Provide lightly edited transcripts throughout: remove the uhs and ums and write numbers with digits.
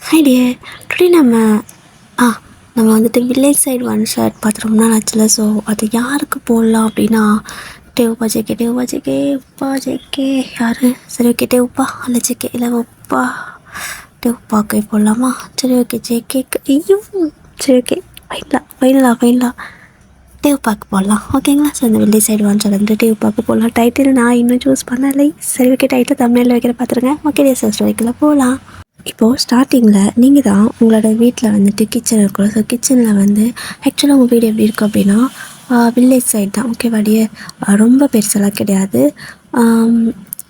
Hi dear, today நம்ம வந்துட்டு village side one shot பார்த்து ரொம்ப நாள் ஆச்சுல. ஸோ அது யாருக்கு போடலாம் அப்படின்னா, டேவுப்பா ஜேகே உப்பா ஜேகே யார்? சரி ஓகே, டேவுப்பா அல்ல ஜேகே இல்லை உப்பா, டேவுப்பாக்கு போடலாமா? சரி ஓகே ஜேகே, ஐயோ சரி ஓகே, ஃபைனலா டேவுப்பாக்கு போடலாம் ஓகேங்களா. ஸோ இந்த வில்லேஜ் சைடு ஒன் ஷாட் வந்து டேவுப்பாக்கு போடலாம். டைட்டில் நான் இன்னும் சூஸ் பண்ணலை. சரி ஓகே, டைட்டில் தமிழில் வைக்கிற பார்த்துருங்க. ஓகே டே சார் வைக்கல போகலாம். இப்போது ஸ்டார்டிங்கில் நீங்கள் தான் உங்களோட வீட்டில் வந்துட்டு கிச்சன் இருக்கும். ஸோ கிச்சனில் வந்து ஆக்சுவலாக உங்கள் வீடு எப்படி இருக்கும் அப்படின்னா, வில்லேஜ் சைடு தான் ஓகேவாடியே, ரொம்ப பெருசெல்லாம் கிடையாது.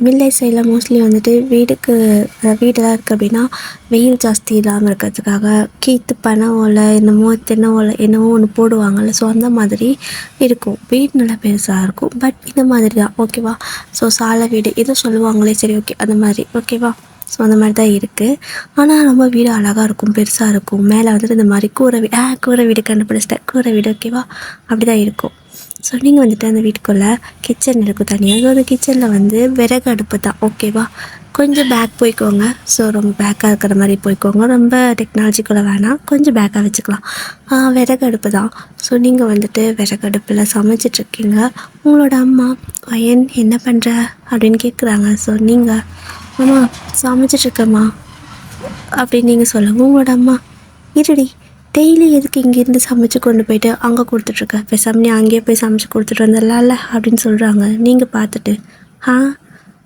வில்லேஜ் சைடில் மோஸ்ட்லி வந்துட்டு வீடெல்லாம் இருக்குது அப்படின்னா வெயில் ஜாஸ்தி இல்லாமல் இருக்கிறதுக்காக கீத்து பனை ஓலை என்னமோ தென்னை ஓலை என்னமோ ஒன்று போடுவாங்கள்ல. ஸோ அந்த மாதிரி இருக்கும். வீடு நல்லா பெருசாக இருக்கும். பட் இந்த மாதிரி தான் ஓகேவா. ஸோ சாலை வீடு ஏதோ சொல்லுவாங்களே, சரி ஓகே அந்த மாதிரி ஓகேவா. ஸோ அந்த மாதிரி தான் இருக்குது. ஆனால் ரொம்ப வீடு அழகாக இருக்கும், பெருசாக இருக்கும். மேலே வந்துட்டு இந்த மாதிரி கூரை வீடு கண்டுபிடிச்சிட்டேன், கூரை வீடு ஓகேவா. அப்படி தான் இருக்கும். ஸோ நீங்கள் வந்துட்டு அந்த வீட்டுக்குள்ளே கிச்சன் இருக்கும் தனியாக. ஸோ அந்த கிச்சனில் வந்து விறகு அடுப்பு தான் ஓகேவா. கொஞ்சம் பேக் போய்க்கோங்க. ஸோ ரொம்ப பேக்காக இருக்கிற மாதிரி போய்க்கோங்க, ரொம்ப டெக்னாலஜிக்குள்ளே வேணாம், கொஞ்சம் பேக்காக வச்சுக்கலாம். விறகு அடுப்பு தான். ஸோ நீங்கள் வந்துட்டு விறகு அடுப்பில் சமைச்சிட்ருக்கீங்க. உங்களோட அம்மா பையன் என்ன பண்ணுற அப்படின்னு கேட்குறாங்க. ஸோ நீங்கள் அம்மா சமைச்சிட்ருக்கம்மா அப்படின்னு நீங்கள் சொல்லுங்கள். உங்களோட அம்மா இருடி, டெய்லி எதுக்கு இங்கேருந்து சமைச்சு கொண்டு போயிட்டு அங்கே கொடுத்துட்ருக்க, பேசாம நீ அங்கேயே போய் சமைச்சு கொடுத்துட்டு வந்துடலாம்ல அப்படின்னு சொல்கிறாங்க. நீங்கள் பார்த்துட்டு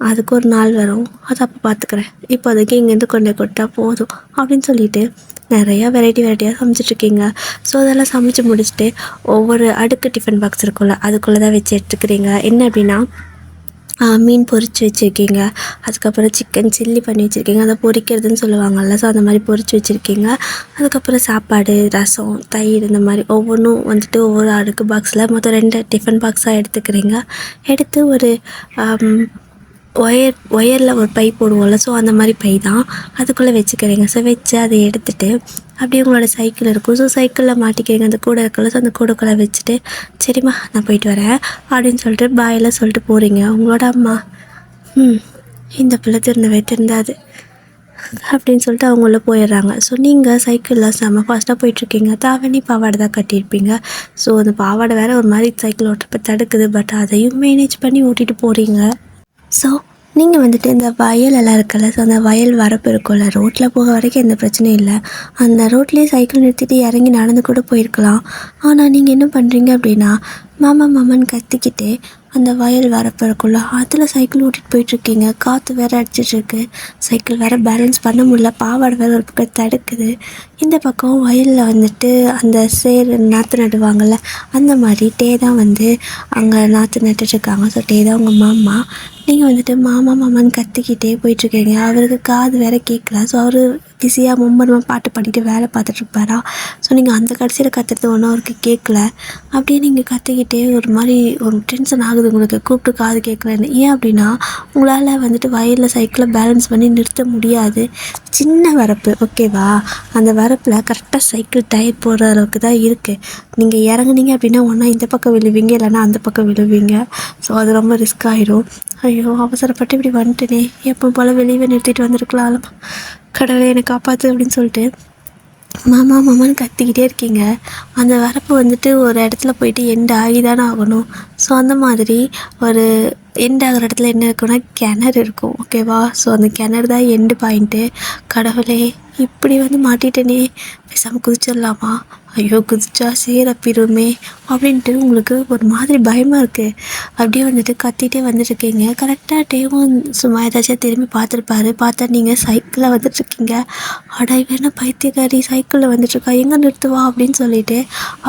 அதுக்கு ஒரு நாள் வரும், அதை அப்போ பார்த்துக்கிறேன், இப்போதைக்கு இங்கேருந்து கொண்டு கொடுத்தா போதும் அப்படின்னு சொல்லிட்டு நிறையா வெரைட்டியாக சமைச்சிட்ருக்கீங்க. ஸோ அதெல்லாம் சமைச்சு முடிச்சுட்டு ஒவ்வொரு அடுக்கு டிஃபன் பாக்ஸ் இருக்கும்ல, அதுக்குள்ளே தான் வச்சு எடுத்துக்கிறீங்க. என்ன அப்படின்னா மீன் பொரித்து வச்சுருக்கீங்க, அதுக்கப்புறம் சிக்கன் சில்லி பண்ணி வச்சுருக்கீங்க, அதை பொரிக்கிறதுன்னு சொல்லுவாங்கள்ல. ஸோ அந்த மாதிரி பொரித்து வச்சுருக்கீங்க. அதுக்கப்புறம் சாப்பாடு, ரசம், தயிர், இந்த மாதிரி ஒவ்வொன்றும் வந்துட்டு ஒவ்வொரு அடுக்கு பாக்ஸில் மொத்தம் 2 டிஃபன் பாக்ஸாக எடுத்துக்கிறீங்க. எடுத்து ஒரு ஒயரில் ஒரு பை போடுவோம்ல. ஸோ அந்த மாதிரி பை தான் அதுக்குள்ளே வச்சுக்கிறீங்க. ஸோ வச்சு அதை எடுத்துகிட்டு அப்படியே உங்களோட சைக்கிள் இருக்கும். ஸோ சைக்கிளில் மாட்டிக்கிறீங்க அந்த கூடை இருக்குல்ல. ஸோ அந்த கூடைக்குள்ளே வச்சுட்டு சரிம்மா நான் போயிட்டு வரேன் அப்படின்னு சொல்லிட்டு பாயெல்லாம் சொல்லிட்டு போகிறீங்க. உங்களோட அம்மா இந்த பிள்ளை திருந்தாது அப்படின்னு சொல்லிட்டு அவங்கள போயிடுறாங்க. ஸோ நீங்கள் சைக்கிளில் ஃபாஸ்ட்டாக போயிட்டுருக்கீங்க. தாவணி பாவாடை தான் கட்டியிருப்பீங்க. ஸோ அந்த பாவாடை வேறு ஒரு மாதிரி சைக்கிள் ஓட்டுறப்ப தடுக்குது. பட் அதையும் மேனேஜ் பண்ணி ஓட்டிகிட்டு போகிறீங்க. ஸோ நீங்கள் வந்துட்டு இந்த வயலெல்லாம் இருக்குல்ல. ஸோ அந்த வயல் வரப்பு இருக்கும்ல, ரோட்டில் போக வரைக்கும் எந்த பிரச்சனையும் இல்லை. அந்த ரோட்லேயே சைக்கிள் நிறுத்திட்டு இறங்கி நடந்து கூட போயிருக்கலாம். ஆனால் நீங்கள் என்ன பண்ணுறீங்க அப்படின்னா, மாமான்னு கத்திக்கிட்டு அந்த வயல் வரப்பு இருக்குல்ல, அதில் சைக்கிள் ஓட்டிகிட்டு போயிட்டுருக்கீங்க. காற்று வேறு அடிச்சிட்ருக்கு, சைக்கிள் வேறு பேலன்ஸ் பண்ண முடியல, பாவாடை வேறு ஒரு பக்கம் தடுக்குது. இந்த பக்கம் வயலில் வந்துட்டு அந்த நாற்று நடுவாங்கள்ல, அந்த மாதிரி தான் வந்து அங்கே நாற்று நட்டுட்ருக்காங்க. ஸோ தான் உங்கள் மாமா. நீங்கள் வந்துட்டு மாமான்னு கத்திக்கிட்டே போயிட்டுருக்கீங்க. அவருக்கு காது வேறு கேட்கல. ஸோ அவர் பிஸியாக மும்மரமாக பாட்டு பாடிட்டு வேலை பார்த்துட்ருப்பாரா. ஸோ நீங்கள் அந்த கடைசியில் கத்துறது ஒன்றும் அவருக்கு கேட்கல. அப்படியே நீங்கள் கத்திக்கிட்டே ஒரு மாதிரி ஒரு டென்ஷன் ஆகுது உங்களுக்கு, கூப்பிட்டு காது கேட்கலன்னு. ஏன் அப்படின்னா உங்களால் வந்துட்டு வயலில் சைக்கிளை பேலன்ஸ் பண்ணி நிறுத்த முடியாது. சின்ன வரப்பு ஓகேவா. அந்த வரப்பில் கரெக்டாக சைக்கிள் டயர் போடுற அளவுக்கு தான் இருக்குது. நீங்கள் இறங்குனீங்க அப்படின்னா ஒன்றா இந்த பக்கம் விழுவீங்க, இல்லைன்னா அந்த பக்கம் விழுவீங்க. ஸோ அது ரொம்ப ரிஸ்க் ஆகிடும். ஐயோ அவசரப்பட்டு இப்படி வந்துட்டேனே, எப்போ போல் வெளியே நிறுத்திட்டு வந்திருக்கலாம், கடவுளை என்னை காப்பாற்று அப்படின்னு சொல்லிட்டு மாமான்னு கத்திக்கிட்டே இருக்கீங்க. அந்த வரப்பு வந்துட்டு ஒரு இடத்துல போயிட்டு எண்டு ஆகி தானே ஆகணும். ஸோ அந்த மாதிரி ஒரு எண்ட் ஆகிற இடத்துல என்ன இருக்குன்னா கிணறு இருக்கும் ஓகேவா. ஸோ அந்த கிணறு தான் எண்டு பாயிண்ட்டு. கடவுளே இப்படி வந்து மாட்டிட்டேனே, பேசாமல் குதிச்சிடலாமா, ஐயோ குதிச்சா சேரப்பிடுமே அப்படின்ட்டு உங்களுக்கு ஒரு மாதிரி பயமாக இருக்குது. அப்படியே வந்துட்டு கத்திகிட்டே வந்துட்டுருக்கீங்க. கரெக்டாக டேவும் சும்மா ஏதாச்சும் திரும்பி பார்த்துருப்பாரு. பார்த்தா நீங்கள் சைக்கிளில் வந்துட்டுருக்கீங்க. அடா வேணா பைத்தியக்காரி சைக்கிளில் வந்துட்டுருக்கா, எங்கே நிறுத்துவா அப்படின்னு சொல்லிட்டு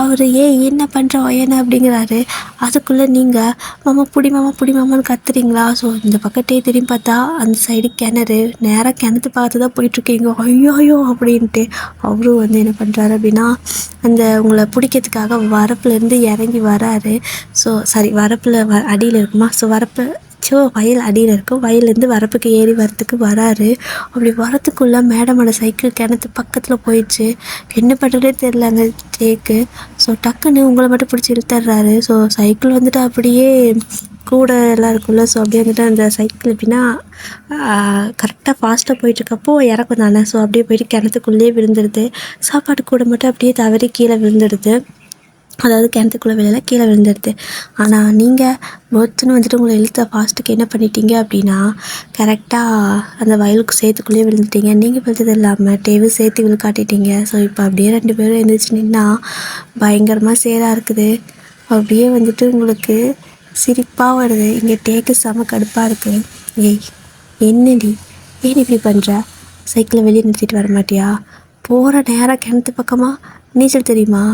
அவர் என்ன பண்ணுற என்ன அப்படிங்கிறாரு. அதுக்குள்ளே நீங்கள் மாமா புடி மாமான்னு கத்துறீங்களா. ஸோ இந்த பக்கத்தே திரும்பி பார்த்தா அந்த சைடு கிணறு, நேராக கிணத்து பார்த்து தான் போயிட்டுருக்கீங்க. ஐயோ அப்படின்ட்டு அவரும் வந்து என்ன பண்ணுறாரு அப்படின்னா அந்த உங்களை பிடிக்கிறதுக்காக வரப்புலேருந்து இறங்கி வராரு. ஸோ சாரி வரப்பில் அடியில் இருக்குமா. ஸோ வரப்பு வயல் அடியில் இருக்கும். வயல்லேருந்து வரப்புக்கு ஏறி வரத்துக்கு வராரு. அப்படி வரத்துக்குள்ளே மேடமோட சைக்கிள் கிணத்து பக்கத்தில் போயிடுச்சு. என்ன பண்ணுறதே தெரில அந்த டேக்கு. ஸோ டக்குன்னு உங்களை மட்டும் பிடிச்சி இழுத்துட்றாரு. ஸோ சைக்கிள் வந்துட்டு அப்படியே கூட எல்லாம் இருக்கும்ல. ஸோ அப்படியே வந்துட்டு அந்த சைக்கிள் எப்படின்னா கரெக்டாக ஃபாஸ்ட்டாக போயிட்டுருக்கப்போ இறக்கும் தானே. ஸோ அப்படியே போயிட்டு கிணத்துக்குள்ளேயே விழுந்துடுது. சாப்பாடு கூட மட்டும் அப்படியே தவறி கீழே விழுந்துடுது. அதாவது கிணத்துக்குள்ளே விழல, கீழே விழுந்துடுது. ஆனால் நீங்கள் ஒருத்தனை வந்துட்டு உங்களை இழுத்த ஃபாஸ்ட்டுக்கு என்ன பண்ணிட்டீங்க அப்படின்னா கரெக்டாக அந்த வயலுக்கு சேத்துக்குள்ளேயே விழுந்துட்டீங்க. நீங்கள் விழுந்தது இல்லாமல் டேவு சேர்த்து விழு காட்டிட்டீங்க. ஸோ இப்போ அப்படியே 2 பேரும் எழுந்திரிச்சு நின்னா பயங்கரமாக சேராக இருக்குது. அப்படியே வந்துட்டு உங்களுக்கு சிரிப்பாக வருது. இங்கே டேக்கு செம கடுப்பாக இருக்குது. ஏய் என்னடி, ஏன் இப்படி பண்ணுற? சைக்கிளை வெளியே நிறுத்திட்டு வர மாட்டியா? போகிற நேராக கிணத்து பக்கமாக நீச்சல் தெரியுமா?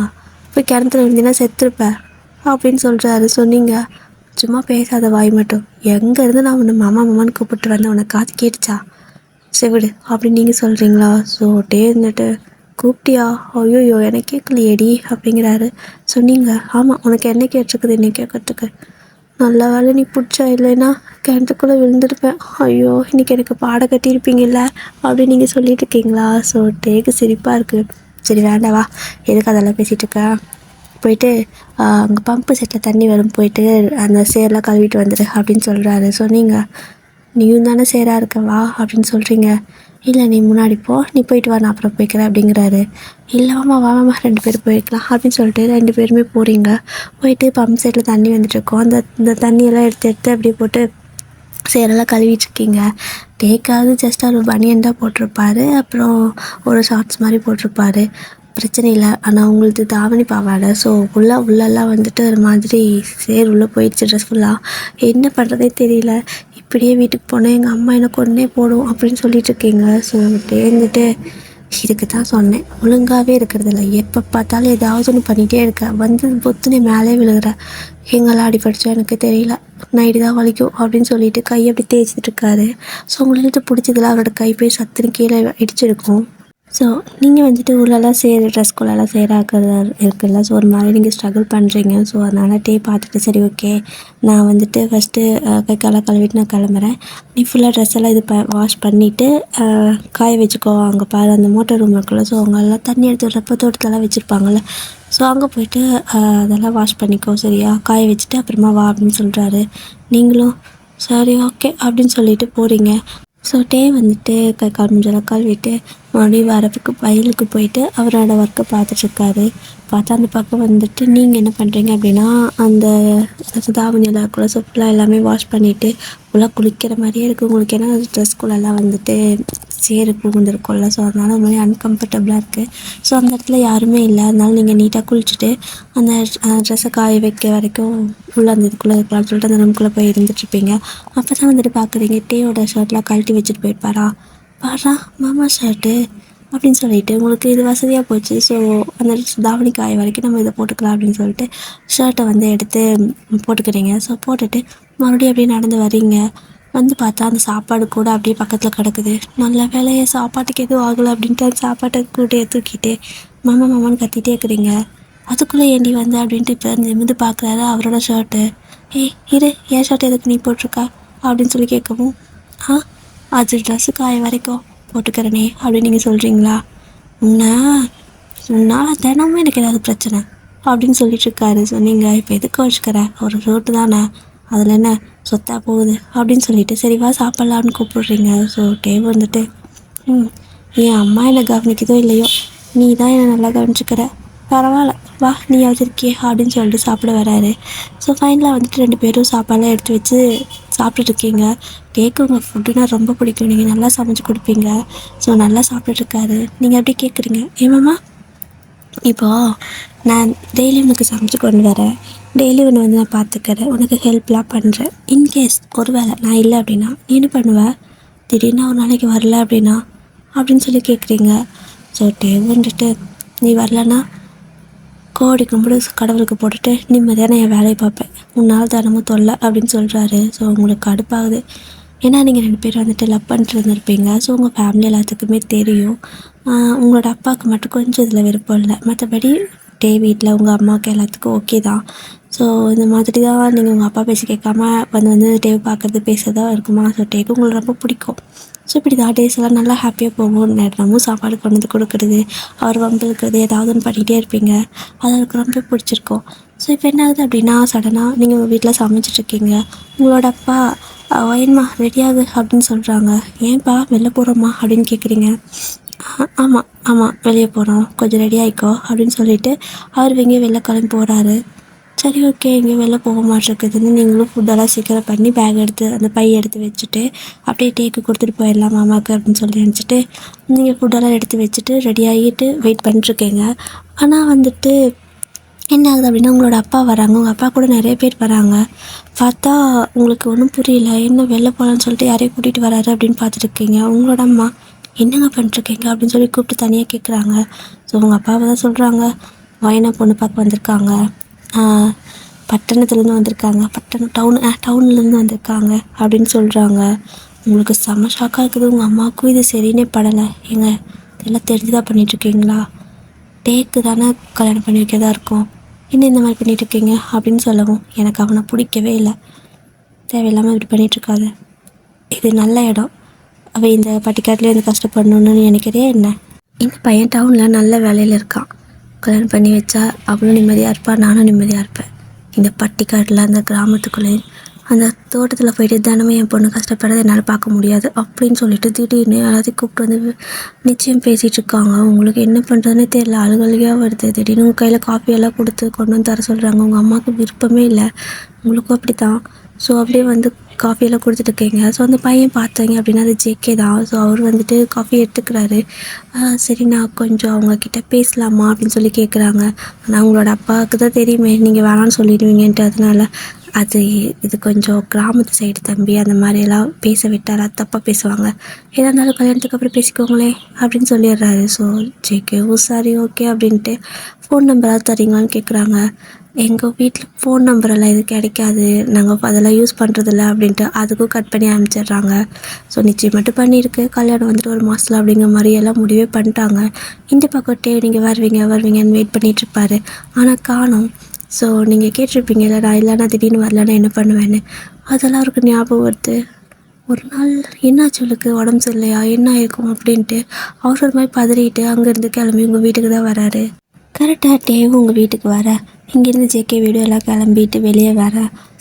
போய் கிணத்துல இருந்தீங்கன்னா செத்துருப்பேன் அப்படின்னு சொல்கிறாரு. சொன்னீங்க சும்மா பேசாத வாய் மட்டும். எங்கேருந்து நான் உன்னை மாமா மாமான்னு கூப்பிட்டு வந்தேன், உனக்கு காது கேட்டுச்சா? செவிடு அப்படின்னு நீங்கள் சொல்கிறீங்களா? ஸோ டே இருந்துட்டு கூப்பிட்டியா? ஐயோயோ எனக்கு கேட்கலையேடி அப்படிங்கிறாரு. சொன்னீங்க ஆமாம் உனக்கு என்ன கேட்டிருக்குது என்ன கேட்கறதுக்கு? நல்ல வேலை நீ பிடிச்சா, இல்லைன்னா கிணத்துக்குள்ளே விழுந்துருப்பேன். ஐயோ இன்றைக்கி எனக்கு பாட கட்டியிருப்பீங்கல்ல அப்படின்னு நீங்கள் சொல்லிட்டு இருக்கீங்களா? ஸோ டேக்கு சிரிப்பாக இருக்குது. சரி வேண்டாவா, எதுக்கு அதெல்லாம் பேசிகிட்டு இருக்க? போயிட்டு அங்கே பம்பு செட்டில் தண்ணி வரும், போயிட்டு அந்த சேரெலாம் கழுவிட்டு வந்துடு அப்படின்னு சொல்கிறாரு. சொன்னீங்க நீயும் தானே சேராக இருக்கவா அப்படின்னு சொல்கிறீங்க. இல்லை நீ முன்னாடி போ, நீ போயிட்டு வா, நான் அப்புறம் போய்க்கிறேன் அப்படிங்கிறாரு. இல்லை வாமா 2 பேரும் போய்க்கலாம் அப்படின்னு சொல்லிட்டு 2 பேருமே போகிறீங்க. போயிட்டு பம்ப் செட்டில் தண்ணி வந்துட்டுருக்கோம். இந்த தண்ணியெல்லாம் எடுத்து அப்படியே போட்டு சேரெல்லாம் கழுவிட்டுருக்கீங்க. டேக்காவது ஜஸ்ட் ஒரு பனியன் தான் போட்டிருப்பாரு, அப்புறம் ஒரு ஷார்ட்ஸ் மாதிரி போட்டிருப்பாரு, பிரச்சனை இல்லை. ஆனால் உங்களுக்கு தாவணி பாவாடை. ஸோ உள்ளெல்லாம் வந்துட்டு ஒரு மாதிரி சேர் உள்ளே போயிடுச்சு ட்ரெஸ் ஃபுல்லாக. என்ன பண்ணுறதே தெரியல. இப்படியே வீட்டுக்கு போனால் எங்கள் அம்மா எனக்கு ஒன்றே போடும் அப்படின்னு சொல்லிட்டு இருக்கீங்க. ஸோ இருந்துட்டு இதுக்கு தான் சொன்னேன், ஒழுங்காகவே இருக்கிறதில்ல, எப்போ பார்த்தாலும் ஏதாவது ஒன்று பண்ணிகிட்டே இருக்கேன், வந்து பொத்துனே மேலே விழுகிறேன், எங்கெல்லாம் அடிபடிச்சா எனக்கு தெரியல, நைட்டு தான் வலிக்கும் அப்படின்னு சொல்லிட்டு கையை அப்படி தேய்ச்சிட்டு இருக்காரு. ஸோ உங்களுக்கு பிடிச்சதில் அவரோட கை போய் சத்துன்னு கீழே இடிச்சிருக்கும். ஸோ நீங்கள் வந்துட்டு ஊர்லலாம் ட்ரெஸ்குள்ளெல்லாம் சேராக்கிறது இருக்குல்ல. ஸோ ஒரு மாதிரி நீங்கள் ஸ்ட்ரகிள் பண்ணுறீங்க. ஸோ அதனால் டே பார்த்துட்டு சரி ஓகே நான் வந்துட்டு ஃபஸ்ட்டு கை காலை கழுவிட்டு நான் கிளம்புறேன், நீ ஃபுல்லாக ட்ரெஸ் எல்லாம் வாஷ் பண்ணிவிட்டு காய வச்சுக்கோ. அங்கே பாரு அந்த மோட்டர் ரூம் இருக்குல்ல. ஸோ அவங்க எல்லாம் தண்ணி எடுத்து விட்றப்போ தோட்டத்தெல்லாம் வச்சுருப்பாங்கள்ல. ஸோ அங்கே போய்ட்டு அதெல்லாம் வாஷ் பண்ணிக்கோ சரியா, காய வச்சுட்டு அப்புறமா வா அப்படின்னு சொல்கிறாரு. நீங்களும் சரி ஓகே அப்படின்னு சொல்லிட்டு போகிறீங்க. ஸோ டே வந்துட்டு கை கால் மூஞ்செல்லாம் கழுவிட்டு மறுபடியும் வரப்புக்கு வயலுக்கு போயிட்டு அவரோட ஒர்க்கை பார்த்துட்ருக்காரு. பார்த்தா அந்த பக்கம் வந்துட்டு நீங்கள் என்ன பண்ணுறீங்க அப்படின்னா அந்த தாவணியெல்லாம் இருக்குல்ல. ஸோ ஃபுல்லாக எல்லாமே வாஷ் பண்ணிவிட்டு ஃபுல்லாக குளிக்கிற மாதிரியே இருக்குது உங்களுக்கு. ஏன்னா ட்ரெஸ்குள்ளெல்லாம் வந்துட்டு சேரு புகுந்துருக்கும்ல. ஸோ அதனால் ஒரு மாதிரி அன்கம்ஃபர்டபுளாக இருக்குது. ஸோ அந்த இடத்துல யாருமே இல்லை. அதனால நீங்கள் நீட்டாக குளிச்சுட்டு அந்த ட்ரெஸ்ஸை காய வைக்க வரைக்கும் உள்ளே அந்த இதுக்குள்ளே இருக்கலாம்னு சொல்லிட்டு அந்த ரூம்குள்ளே போய் இருந்துட்டுருப்பீங்க. அப்போ தான் வந்துட்டு பார்க்குறீங்க டேயோட ஷர்ட்லாம் கழட்டி வச்சுட்டு போயிருப்பாரா. பாரா மாமா ஷர்ட்டு அப்படின்னு சொல்லிட்டு உங்களுக்கு இது வசதியாக போச்சு. ஸோ அந்த தாவணி காய வரைக்கும் நம்ம இதை போட்டுக்கலாம் அப்படின்னு சொல்லிட்டு ஷர்ட்டை வந்து எடுத்து போட்டுக்கிறீங்க. ஸோ போட்டுட்டு மறுபடியும் அப்படியே நடந்து வரீங்க. வந்து பார்த்தா அந்த சாப்பாடு கூட அப்படியே பக்கத்தில் கிடக்குது. நல்ல வேலையை சாப்பாட்டுக்கு எதுவும் ஆகலை அப்படின்ட்டு அந்த சாப்பாட்டை கூட்டையை தூக்கிட்டு மாமான்னு கத்திட்டே இருக்கிறீங்க. அதுக்குள்ளே ஏண்டி வந்து அப்படின்ட்டு இப்போ நிமிந்து பார்க்குறாரு அவரோட ஷர்ட்டு. ஏய் இரு, என் ஷர்ட் எதுக்கு நீ போட்டிருக்கா அப்படின்னு சொல்லி கேட்கவும், அது ட்ரெஸ்ஸு காய வரைக்கும் போட்டுக்கிறனே அப்படின்னு நீங்கள் சொல்கிறீங்களா. உன்னால் தினமும் எனக்கு ஏதாவது பிரச்சனை அப்படின்னு சொல்லிட்டுருக்காரு. சொன்னீங்க இப்போ எதுக்கு வச்சுக்கிற, ஒரு ஷர்ட்டு தானே, அதில் என்ன சொத்தா போகுது அப்படின்னு சொல்லிட்டு சரிவா சாப்பிட்லான்னு கூப்பிடுறீங்க. ஸோ டேவ் வந்துட்டு என் அம்மா என்னை கவனிக்குதோ இல்லையோ நீ தான் என்னை நல்லா கவனிச்சுக்கிற, பரவாயில்ல வா நீ வச்சுருக்கியே அப்படின்னு சொல்லிட்டு சாப்பிட வராரு. ஸோ ஃபைனலாக வந்துட்டு 2 பேரும் சாப்பாடெலாம் எடுத்து வச்சு சாப்பிட்டுட்ருக்கீங்க. கேக்கு உங்கள் ஃபுட்டுனா ரொம்ப பிடிக்கும், நீங்கள் நல்லா சமைச்சு கொடுப்பீங்க. ஸோ நல்லா சாப்பிட்டுட்ருக்காரு. நீங்கள் அப்படி கேட்குறீங்க, ஏமாம்மா இப்போது நான் டெய்லி உனக்கு சமைச்சு கொண்டு வரேன், டெய்லி ஒன்று வந்து நான் பார்த்துக்கிறேன், உனக்கு ஹெல்ப்லாம் பண்ணுறேன். இன்கேஸ் ஒரு வேளை நான் இல்லை அப்படின்னா நீ என்ன பண்ணுவேன், திடீர்னு ஒரு நாளைக்கு வரல அப்படின்னா அப்படின்னு சொல்லி கேட்குறீங்க. ஸோ டேவ் வந்துட்டு நீ வரலன்னா கோடி கும்பிடு கடவுளுக்கு போட்டுட்டு நிம்மதியாக நான் என் வேலையை பார்ப்பேன், உன்னால் தினமும் தொல்லை அப்படின்னு சொல்கிறாரு. ஸோ உங்களுக்கு கடுப்பாகுது. ஏன்னா நீங்கள் 2 பேரும் வந்துட்டு லவ் பண்ணிட்டு இருந்திருப்பீங்க. ஸோ உங்கள் ஃபேமிலி எல்லாத்துக்குமே தெரியும். உங்களோட அப்பாவுக்கு மட்டும் கொஞ்சம் இதில் விருப்பம் இல்லை, மற்றபடி டே வீட்டில் உங்கள் அம்மாவுக்கு எல்லாத்துக்கும் ஓகே தான். ஸோ இந்த மாதிரி தான் நீங்கள் உங்கள் அப்பா பேசி கேட்காம வந்து டேவை பார்க்குறது பேசுகிறதா இருக்குமா? ஸோ டேக்கு உங்களுக்கு ரொம்ப பிடிக்கும். ஸோ இப்படி தான் டேஸ் எல்லாம் நல்லா ஹாப்பியாக போகும். நேரமும் சாப்பாடு கொண்டு வந்து கொடுக்குறது, அவர் வம்பிழுக்கிறது, ஏதாவது ஒன்று பண்ணிகிட்டே இருப்பீங்க. அது அவருக்கு ரொம்ப பிடிச்சிருக்கும். ஸோ இப்போ என்ன ஆகுது அப்படின்னா, சடனாக நீங்கள் உங்கள் வீட்டில் சமைச்சிட்ருக்கீங்க. உங்களோட அப்பா ஏன்மா ரெடியாகு அப்படின்னு சொல்கிறாங்க. ஏன்ப்பா வெளில போகிறோம்மா அப்படின்னு கேட்குறீங்க. ஆமாம் ஆமாம் வெளியே போகிறோம், கொஞ்சம் ரெடி ஆகிக்கோ அப்படின்னு சொல்லிவிட்டு அவர் எங்கேயும் வெளில கிளம்பி போகிறாரு. சரி ஓகே, எங்கேயும் வெளில போக மாட்டிருக்குதுன்னு நீங்களும் ஃபுட்டெல்லாம் சீக்கிரம் பண்ணி பேக் எடுத்து அந்த பை எடுத்து வச்சுட்டு அப்படியே டேக்கு கொடுத்துட்டு போயிடலாம் மாமாவுக்கு அப்படின்னு சொல்லி நினச்சிட்டு நீங்கள் ஃபுட்டெல்லாம் எடுத்து வச்சுட்டு ரெடி ஆகிட்டு வெயிட் பண்ணிட்டுருக்கீங்க. ஆனால் என்ன ஆகுது அப்படின்னா, உங்களோட அப்பா வராங்க. உங்கள் அப்பா கூட நிறைய பேர் வராங்க. பார்த்தா உங்களுக்கு ஒன்றும் புரியல. என்ன வெளில போகலான்னு சொல்லிட்டு யாரையும் கூட்டிகிட்டு வராரு அப்படின்னு பார்த்துருக்கீங்க. உங்களோட அம்மா என்னங்க பண்ணிட்டுருக்கீங்க அப்படின்னு சொல்லி கூப்பிட்டு தனியாக கேட்குறாங்க. ஸோ உங்கள் அப்பாவை தான் சொல்கிறாங்க, வயனா பொண்ணு பார்க்க வந்திருக்காங்க, பட்டணத்துலேருந்து வந்திருக்காங்க, டவுன்லேருந்து வந்திருக்காங்க அப்படின்னு சொல்கிறாங்க. உங்களுக்கு செம்ம ஷாக்காக இருக்குது. உங்கள் அம்மாவுக்கும் இது சரின்னே படலை. ஏங்க இதெல்லாம் தெரிஞ்சுதான் பண்ணிகிட்ருக்கீங்களா? டேக்கு தானே கல்யாணம் பண்ணி வைக்கிறதா இருக்கும், என்ன இந்த மாதிரி பண்ணிகிட்ருக்கீங்க அப்படின்னு சொல்லவும், எனக்கு அவனை பிடிக்கவே இல்லை, தேவையில்லாமல் இப்படி பண்ணிகிட்ருக்காது, இது நல்ல இடம், அவள் இந்த பட்டிக்காட்டில் இந்த கஷ்டப்படணுன்னு நினைக்கிறே என்ன? இந்த பையன் டவுனில் நல்ல வேலையில் இருக்கான், கல்யாணம் பண்ணி வச்சா அவளும் நிம்மதியாக இருப்பாள், நானும் நிம்மதியாக இருப்பேன். இந்த பட்டிக்காட்டில் அந்த கிராமத்துக்குள்ளே அந்த தோட்டத்தில் போயிட்டு தினமும் என் பொண்ணு கஷ்டப்படுறதை என்னால் பார்க்க முடியாது அப்படின்னு சொல்லிட்டு திடீர்னு எல்லாத்தையும் கூப்பிட்டு வந்து நிச்சயம் பேசிகிட்டு இருக்காங்க. உங்களுக்கு என்ன பண்ணுறதுன்னு தெரியல, அழுகழுகையாக வருது. திடீர்னு உங்கள் கையில் காஃபியெல்லாம் கொடுத்து கொண்டு வந்து தர சொல்கிறாங்க. உங்கள் அம்மாவுக்கு விருப்பமே இல்லை, உங்களுக்கும் அப்படி தான். ஸோ அப்படியே வந்து காஃபியெல்லாம் கொடுத்துட்ருக்கீங்க. ஸோ அந்த பையன் பார்த்தீங்க அப்படின்னா அது ஜேகே தான். ஸோ அவர் காஃபி எடுத்துக்கிறாரு. சரி நான் கொஞ்சம் அவங்கக்கிட்ட பேசலாமா அப்படின்னு சொல்லி கேட்குறாங்க. ஆனால் உங்களோட அப்பாவுக்கு தான் தெரியுமே நீங்கள் வேணான்னு சொல்லிடுவீங்கன்ட்டு, அதனால் இது கொஞ்சம் கிராமத்து சைடு தம்பி, அந்த மாதிரியெல்லாம் பேச விட்டால் அது தப்பாக பேசுவாங்க, எதாக இருந்தாலும் கல்யாணத்துக்கு அப்புறம் பேசிக்கோங்களே அப்படின்னு சொல்லிடுறாரு. ஸோ ஜேகேவும் சரி ஓகே அப்படின்ட்டு ஃபோன் நம்பராக தரீங்களான்னு கேட்குறாங்க. எங்கள் வீட்டில் ஃபோன் நம்பரெல்லாம் இது கிடைக்காது, நாங்கள் அதெல்லாம் யூஸ் பண்ணுறதில்ல அப்படின்ட்டு அதுக்கும் கட் பண்ணி அனுப்பிச்சிடுறாங்க. ஸோ நிச்சயம் மட்டும் பண்ணியிருக்கு, கல்யாணம் ஒரு மாதத்தில் அப்படிங்கிற மாதிரி எல்லாம் முடிவே பண்ணிட்டாங்க. இந்த பக்கத்தே நீங்கள் வருவீங்கன்னு வெயிட் பண்ணிகிட்ருப்பாரு. ஆனால் காணோம். ஸோ நீங்கள் கேட்டிருப்பீங்கல்ல, நான் இல்லைனா திடீர்னு வரலன்னா என்ன பண்ணுவேன்னு, அதெல்லாம் அவருக்கு ஞாபகம் வருது. ஒரு நாள் என்னாச்சு அவளுக்கு, உடம்பு சரியில்லையா, என்ன ஆயிருக்கும் அப்படின்ட்டு அவர் ஒரு மாதிரி பதறிட்டு அங்கேருந்து கிளம்பி உங்கள் வீட்டுக்கு தான் வராரு. கரெக்டாக டேவும் உங்கள் வீட்டுக்கு வர, இங்கேருந்து ஜேகே வீடியோ எல்லாம் கிளம்பிட்டு வெளியே வர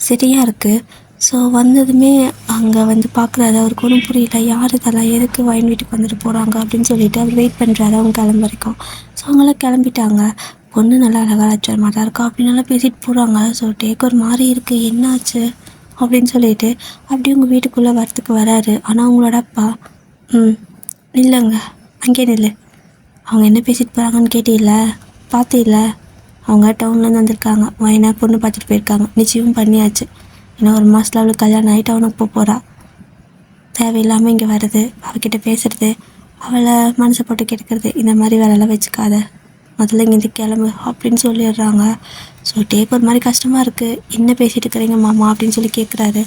சரியாக இருக்குது. ஸோ வந்ததுமே அங்கே பார்க்குறாரு. அவருக்கு ஒன்றும் புரியல, யார் இதெல்லாம், எதுக்கு வயன் வீட்டுக்கு வந்துட்டு போகிறாங்க அப்படின்னு சொல்லிட்டு அவர் வெயிட் பண்ணுறாரு அவங்க கிளம்ப வரைக்கும். ஸோ அவங்களாம் கிளம்பிட்டாங்க. பொண்ணு நல்லா அழகாக லட்சணமாக தான் இருக்கா அப்படின்னாலாம் பேசிட்டு போகிறாங்க. ஸோ டேக்கு ஒரு மாதிரி இருக்குது, என்னாச்சு அப்படின்னு சொல்லிட்டு அப்படியே உங்கள் வீட்டுக்குள்ளே வரத்துக்கு வராரு. ஆனால் அவங்களோட அப்பா இல்லைங்க அங்கே நில்லு, அவங்க என்ன பேசிட்டு போகிறாங்கன்னு கேட்டில்ல, பார்த்தில்ல, அவங்க டவுன்லேருந்து வந்திருக்காங்க, வயனா பொண்ணு பார்த்துட்டு போயிருக்காங்க, நிச்சயமும் பண்ணியாச்சு, இன்னும் ஒரு மாதத்தில் அவளுக்கு கல்யாணம் ஆகிட்டு அவனுக்கு போகிறா, தேவையில்லாமல் இங்கே வருது, அவகிட்ட பேசுகிறது, அவளை மனசை போட்டு கெடுக்கிறது, இந்த மாதிரி வேலையெல்லாம் வச்சுக்காத, முதல்ல இங்கேருந்து கிளம்பு அப்படின்னு சொல்லிடுறாங்க. ஸோ டேக்கு ஒரு மாதிரி கஷ்டமாக இருக்குது, என்ன பேசிகிட்டு இருக்கிறீங்க மாமா அப்படின்னு சொல்லி கேட்குறாரு.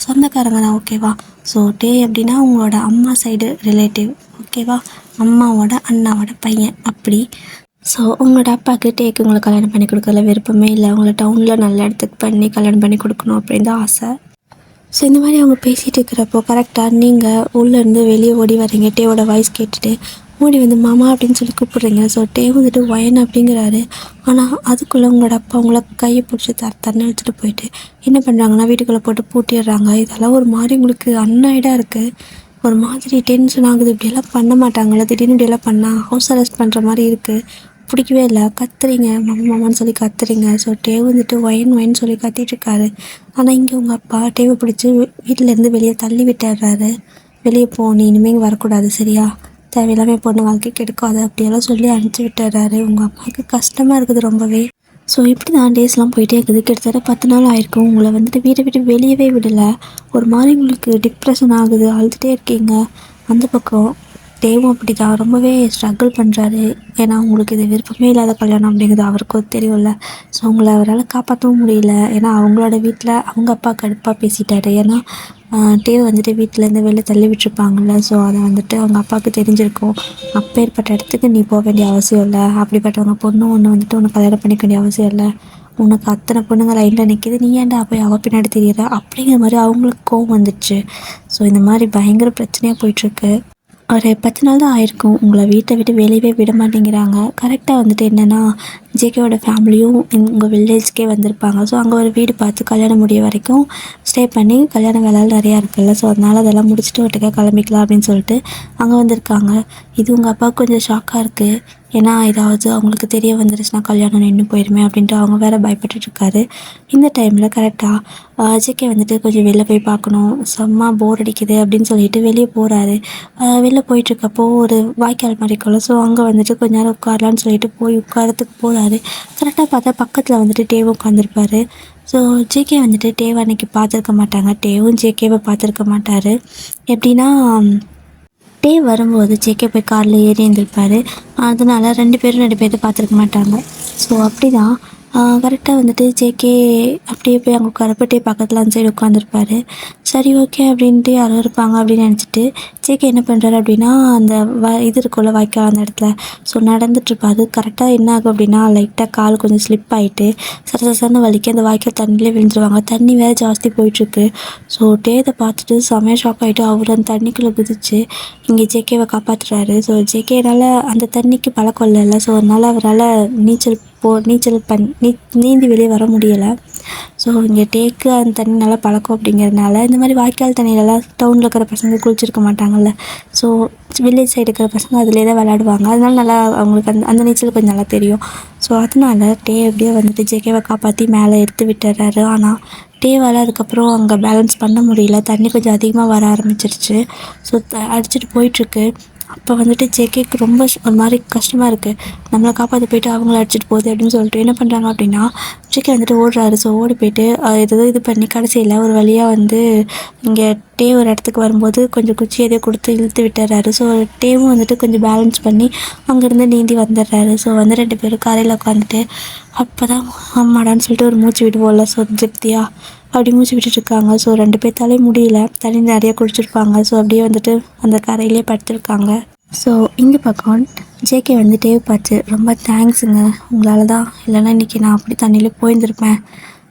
சொந்தக்காரங்க தான் ஓகேவா. ஸோ டே அப்படின்னா உங்களோட அம்மா சைடு ரிலேட்டிவ் ஓகேவா, அம்மாவோட அண்ணாவோட பையன் அப்படி. ஸோ உங்களோட அப்பாவுக்கு டேக்கு உங்களை கல்யாணம் பண்ணி கொடுக்கல விருப்பமே இல்லை, உங்களை டவுனில் நல்ல இடத்துக்கு பண்ணி கல்யாணம் பண்ணி கொடுக்கணும் அப்படின்னு தான் ஆசை. ஸோ இந்த மாதிரி அவங்க பேசிகிட்டு இருக்கிறப்போ கரெக்டாக நீங்கள் உள்ளேருந்து வெளியே ஓடி வரீங்க. டேவோட வாய்ஸ் கேட்டுட்டு ஓடி மாமா அப்படின்னு சொல்லி கூப்பிட்றீங்க. ஸோ டே வயன் அப்படிங்கிறாரு. ஆனால் அதுக்குள்ளே உங்களோட அப்பா உங்களை கையை பிடிச்சி தண்ணி எடுத்துகிட்டு போயிட்டு என்ன பண்ணுறாங்கன்னா வீட்டுக்குள்ளே போட்டு பூட்டிடுறாங்க. இதெல்லாம் ஒரு மாதிரி உங்களுக்கு அன்னைடாக இருக்குது, ஒரு மாதிரி டென்ஷன் ஆகுது. இப்படியெல்லாம் பண்ண மாட்டாங்களா, திடீர்னு இப்படியெல்லாம் பண்ணால் ஹவுஸ் அரெஸ்ட் பண்ணுற மாதிரி இருக்குது, பிடிக்கவே இல்லை, கத்துறீங்க மாமான்னு சொல்லி கத்துறீங்க. ஸோ டே வயன் சொல்லி கத்திட்டுருக்காரு. ஆனால் இங்கே உங்கள் அப்பா டேவை பிடிச்சி வீட்டிலேருந்து வெளியே தள்ளி விட்டுறாரு. வெளியே போனி, இனிமேல் இங்கே வரக்கூடாது சரியா, தேவையில்லாமல் பொண்ணு வாழ்க்கை கெடுக்காது அப்படியெல்லாம் சொல்லி அனுப்பிச்சி விட்டுறாரு. உங்கள் அம்மாவுக்கு கஷ்டமாக இருக்குது ரொம்பவே. ஸோ இப்படி தான் டேஸ்லாம் போயிட்டே இருக்குது. கிட்டத்தட்ட 10 நாள் ஆயிருக்கும். உங்களை வீட்டை விட்டு வெளியவே விடலை. ஒரு மாதிரி உங்களுக்கு டிப்ரெஷன் ஆகுது, அழுதுகிட்டே இருக்கீங்க. அந்த பக்கம் டேவும் அப்படி தான் ரொம்பவே ஸ்ட்ரகிள் பண்ணுறாரு. ஏன்னா உங்களுக்கு இது விருப்பமே இல்லாத கல்யாணம் அப்படிங்கிறது அவருக்கும் தெரியும்ல. ஸோ உங்களை அவரால் காப்பாற்றவும் முடியல. ஏன்னா அவங்களோட வீட்டில் அவங்க அப்பா கடுப்பாக பேசிட்டாரு. ஏன்னா டேவ் வந்துட்டு வீட்டிலேருந்து வெளில தள்ளி விட்டுருப்பாங்கள்ல. ஸோ அதை வந்துட்டு அவங்க அப்பாவுக்கு தெரிஞ்சிருக்கும். அப்பேற்பட்ட இடத்துக்கு நீ போக வேண்டிய அவசியம் இல்லை, அப்படிப்பட்டவங்க பொண்ணு ஒன்று வந்துட்டு உனக்கு கல்யாணம் பண்ணிக்க வேண்டிய அவசியம் இல்லை, உனக்கு அத்தனை பொண்ணுங்க லைனில் நிற்கிது, நீ ஏன்டா போய் அவள் பின்னாடி தெரியுற அப்படிங்கிற மாதிரி அவங்களுக்கு கோவம் வந்துடுச்சு. ஸோ இந்த மாதிரி பயங்கர பிரச்சனையாக போயிட்டுருக்கு. ஒரு 10 நாள் தான் ஆயிருக்கும். உங்களை வீட்டை விட்டு வெளியவே விட மாட்டேங்கிறாங்க. கரெக்டாக வந்துட்டு என்னென்னா ஜேகேவோட ஃபேமிலியும் உங்கள் வில்லேஜ்க்கே வந்திருப்பாங்க. ஸோ அங்கே ஒரு வீடு பார்த்து கல்யாணம் முடிய வரைக்கும் ஸ்டே பண்ணி கல்யாண வேலைகள் நிறையா இருக்குல்ல. ஸோ அதனால் அதெல்லாம் முடிச்சுட்டு ஒட்டுக்கா கிளம்பிக்கலாம் அப்படின்னு சொல்லிட்டு அங்கே வந்திருக்காங்க. இது உங்கள் அப்பாவுக்கு கொஞ்சம் ஷாக்காக இருக்குது. ஏன்னா ஏதாவது அவங்களுக்கு தெரிய வந்துருச்சுன்னா கல்யாணம் நின்று போயிடுமே அப்படின்ட்டு அவங்க வேறு பயப்பட்டுருக்காரு. இந்த டைமில் கரெக்டாக ஜேகே வந்துட்டு கொஞ்சம் வெளில போய் பார்க்கணும், செம்ம போர் அடிக்குது அப்படின்னு சொல்லிட்டு வெளியே போகிறாரு. வெளில போயிட்டுருக்கப்போ ஒரு வாய்க்கால் மாதிரி இருக்கும்ல. ஸோ அங்கே வந்துட்டு கொஞ்ச நேரம் உட்காரலான்னு சொல்லிட்டு போய் உட்காரத்துக்கு போகிறாரு. கரெக்டாக பார்த்தா பக்கத்தில் வந்துட்டு டேவும் உட்காந்துருப்பாரு. ஸோ ஜேகே வந்துட்டு டேவை அன்றைக்கி பார்த்துருக்க மாட்டாங்க, டேவும் ஜேகேவை பார்த்துருக்க மாட்டார். எப்படின்னா டேவ் வரும்போது ஜேகே போய் காரில் ஏறி இருந்திருப்பார். அதனால் 2 பேரும் பார்த்துருக்க மாட்டாங்க. ஸோ அப்படி தான் கரெக்டாக வந்துட்டு ஜேகே அப்படியே போய் அங்கே உட்காரப்போ டே பக்கத்தில் அந்த சைடு உட்காந்துருப்பாரு. சரி ஓகே அப்படின்ட்டு யாரும் இருப்பாங்க அப்படின்னு நினச்சிட்டு ஜேகே என்ன பண்ணுறாரு அப்படின்னா அந்த இது இருக்குள்ள வாய்க்கால் அந்த இடத்துல ஸோ நடந்துட்டுருப்பாரு. கரெக்டாக என்ன ஆகும் அப்படின்னா லைட்டாக கால் கொஞ்சம் ஸ்லிப் ஆகிட்டு சரசரன்னு வலிக்கு அந்த வாய்க்கால் தண்ணியிலே விழுந்துருவாங்க. தண்ணி வேறு ஜாஸ்தி போயிட்டுருக்கு. ஸோ டேதை பார்த்துட்டு செமையாக ஷாக் ஆகிட்டு அவர் அந்த தண்ணிக்குள்ளே குதிச்சு இங்கே ஜேகேவை காப்பாற்றுறாரு. ஸோ ஜேகேனால் அந்த தண்ணிக்கு பழக்கம் இல்லைல்ல. ஸோ அதனால் அவரால் நீச்சல் நீந்தி வெளியே வர முடியலை. ஸோ இங்கே டேக்கு அந்த தண்ணி நல்லா பழக்கம் அப்படிங்கிறதுனால இந்த மாதிரி வாய்க்கால் தண்ணியிலலாம் டவுனில் இருக்கிற பசங்க குளிச்சிருக்க மாட்டாங்கல்ல. ஸோ வில்லேஜ் சைடு இருக்கிற பசங்க அதிலே தான் விளையாடுவாங்க. அதனால நல்லா அவங்களுக்கு அந்த நீச்சல் கொஞ்சம் நல்லா தெரியும். ஸோ அதனால டே எப்படியோ வந்துட்டு ஜேகேவை காப்பாற்றி மேலே எடுத்து விட்டுறாரு. ஆனால் டேவால் அதுக்கப்புறம் அங்கே பேலன்ஸ் பண்ண முடியல, தண்ணி கொஞ்சம் அதிகமாக வர ஆரம்பிச்சிருச்சு. ஸோ அடிச்சுட்டு போயிட்டுருக்கு. அப்போ வந்துட்டு ஜேகேக்கு ரொம்ப ஒரு மாதிரி கஷ்டமாக இருக்குது, நம்மளை காப்பாற்ற போயிட்டு அவங்கள அடிச்சிட்டு போகுது அப்படின்னு சொல்லிட்டு என்ன பண்ணுறாங்க அப்படின்னா ஜேகே வந்துட்டு ஓடுறாரு. ஸோ ஓடி போயிட்டு ஏதோ இது பண்ணி கடைசியில் ஒரு வழியாக வந்து இங்கே டே ஒரு இடத்துக்கு வரும்போது கொஞ்சம் குச்சி எதையோ கொடுத்து இழுத்து விட்டுறாரு. ஸோ டேவும் வந்துட்டு கொஞ்சம் பேலன்ஸ் பண்ணி அங்கேருந்து நீந்தி வந்துடுறாரு. ஸோ வந்து 2 பேரும் கரையில் உட்காந்துட்டு அப்போ தான் அம்மாடான்னு சொல்லிட்டு ஒரு மூச்சு விடுவோம்ல, ஸோ திருப்தியாக அப்படி மூச்சு விட்டுட்ருக்காங்க. ஸோ 2 பேர்த்தாலே முடியல, தண்ணி நிறையா குடிச்சிருப்பாங்க. ஸோ அப்படியே வந்துட்டு அந்த கரையிலே படுத்துருக்காங்க. ஸோ இந்த பக்கம் ஜேகே வந்து டேவ் பார்த்து ரொம்ப தேங்க்ஸுங்க, உங்களால் தான், இல்லைன்னா இன்றைக்கி நான் அப்படி தண்ணியிலே போயிருந்துருப்பேன்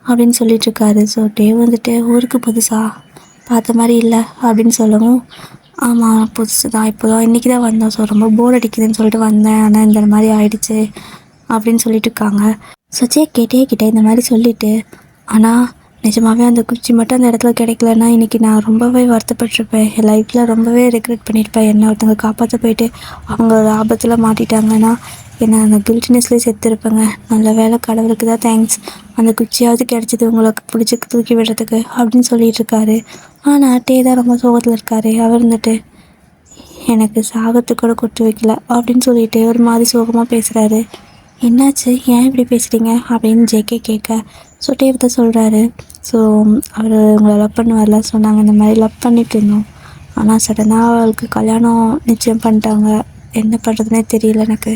அப்படின்னு சொல்லிகிட்ருக்காரு. ஸோ டேவ் வந்துட்டு ஊருக்கு புதுசா பார்த்த மாதிரி இல்லை அப்படின்னு சொல்லவும் ஆமாம் புதுசு தான், இப்போ தான் இன்றைக்கி தான் வந்தோம், ஸோ ரொம்ப போர் அடிக்குதுன்னு சொல்லிட்டு வந்தேன், ஆனால் இந்த மாதிரி ஆயிடுச்சு அப்படின்னு சொல்லிட்டு இருக்காங்க. ஸோ ஜேகே டே கிட்டே இந்த மாதிரி சொல்லிவிட்டு ஆனால் நிஜமாகவே அந்த குச்சி மட்டும் அந்த இடத்துல கிடைக்கலன்னா இன்றைக்கி நான் ரொம்பவே வருத்தப்பட்டிருப்பேன், என் லைஃப்பில் ரொம்பவே ரெக்ரெட் பண்ணியிருப்பேன், என்னை ஒருத்தவங்க காப்பாற்ற போயிட்டு அவங்க ஒரு ஆபத்தில் மாட்டிட்டாங்கன்னா என்னை அந்த கில்ட்டினஸ்லேயே செத்துருப்பேங்க. நல்ல வேலை, கடவுளுக்கு தான் தேங்க்ஸ், அந்த குச்சியாவது கிடச்சிது உங்களுக்கு பிடிச்சி தூக்கி விடுறதுக்கு அப்படின்னு சொல்லிட்டு இருக்காரு. ஆனால் டே தான் ரொம்ப சோகத்தில் இருக்காரு. அவர் இருந்துட்டு எனக்கு சாகத்துக்கு கூட கொடுத்து வைக்கல அப்படின்னு சொல்லிட்டு ஒரு மாதிரி சோகமாக பேசுகிறாரு. என்னாச்சு, ஏன் இப்படி பேசுகிறீங்க அப்படின்னு ஜேகே கேட்க ஸோ டேவ் தான் சொல்கிறாரு. ஸோ அவர் உங்களை லவ் பண்ணுவார்ல, சொன்னாங்க இந்த மாதிரி லவ் பண்ணிட்டு இருந்தோம், ஆனால் சடனாக அவளுக்கு கல்யாணம் நிச்சயம் பண்ணிட்டாங்க, என்ன பண்ணுறதுனே தெரியல, எனக்கு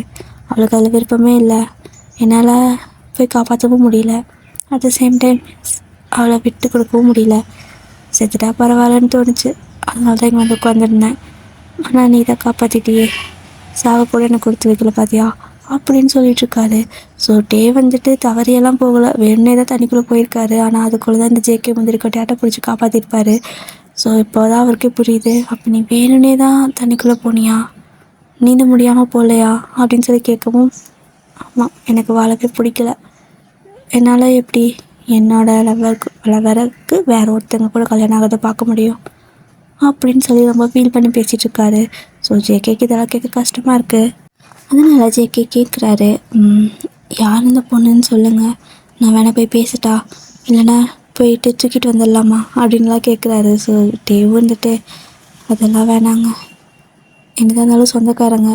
அவளுக்கு அதில் விருப்பமே இல்லை, என்னால் போய் காப்பாற்றவும் முடியல, அட் த சேம் டைம் அவளை விட்டு கொடுக்கவும் முடியல, செத்துட்டா பரவாயில்லன்னு தோணுச்சு, அதனால தான் இங்கே வந்து உட்காந்துருந்தேன், ஆனால் நீ தான் காப்பாற்றிட்டியே, சாக கூட எனக்கு கொடுத்து வைக்கல பார்த்தியா அப்படின்னு சொல்லிட்டுருக்காரு. ஸோ டே வந்துட்டு தவறியெல்லாம் போகலை, வேணுன்னே தான் தண்ணிக்குள்ளே போயிருக்காரு, ஆனால் அதுக்குள்ளே தான் இந்த ஜேகே முந்திரி கொட்டையாட்ட பிடிச்சி காப்பாற்றிருப்பார். ஸோ இப்போ தான் அவருக்கே புரியுது, அப்போ நீ வேணுன்னே தான் தண்ணிக்குள்ளே போனியா, நீந்த முடியாமல் போகலையா அப்படின்னு சொல்லி கேட்கவும் ஆமாம் எனக்கு வாழவே பிடிக்கல, என்னால் எப்படி என்னோட லவருக்கு வேறு ஒருத்தங்க கூட கல்யாணம் ஆகிறத பார்க்க முடியும் அப்படின்னு சொல்லி ரொம்ப ஃபீல் பண்ணி பேசிகிட்ருக்காரு. ஸோ ஜேகேக்கு இதெல்லாம் கேட்க கஷ்டமாக இருக்குது. அதனால் ஜேகே கேட்குறாரு, யார் இந்த பொண்ணுன்னு சொல்லுங்கள், நான் வேணா போய் பேசிட்டா, இல்லைனா போயிட்டு தூக்கிட்டு வந்துடலாமா அப்படின்லாம் கேட்குறாரு. ஸோ டேவ் வந்துட்டு அதெல்லாம் வேணாங்க, என்னதான் இருந்தாலும் சொந்தக்காரங்க,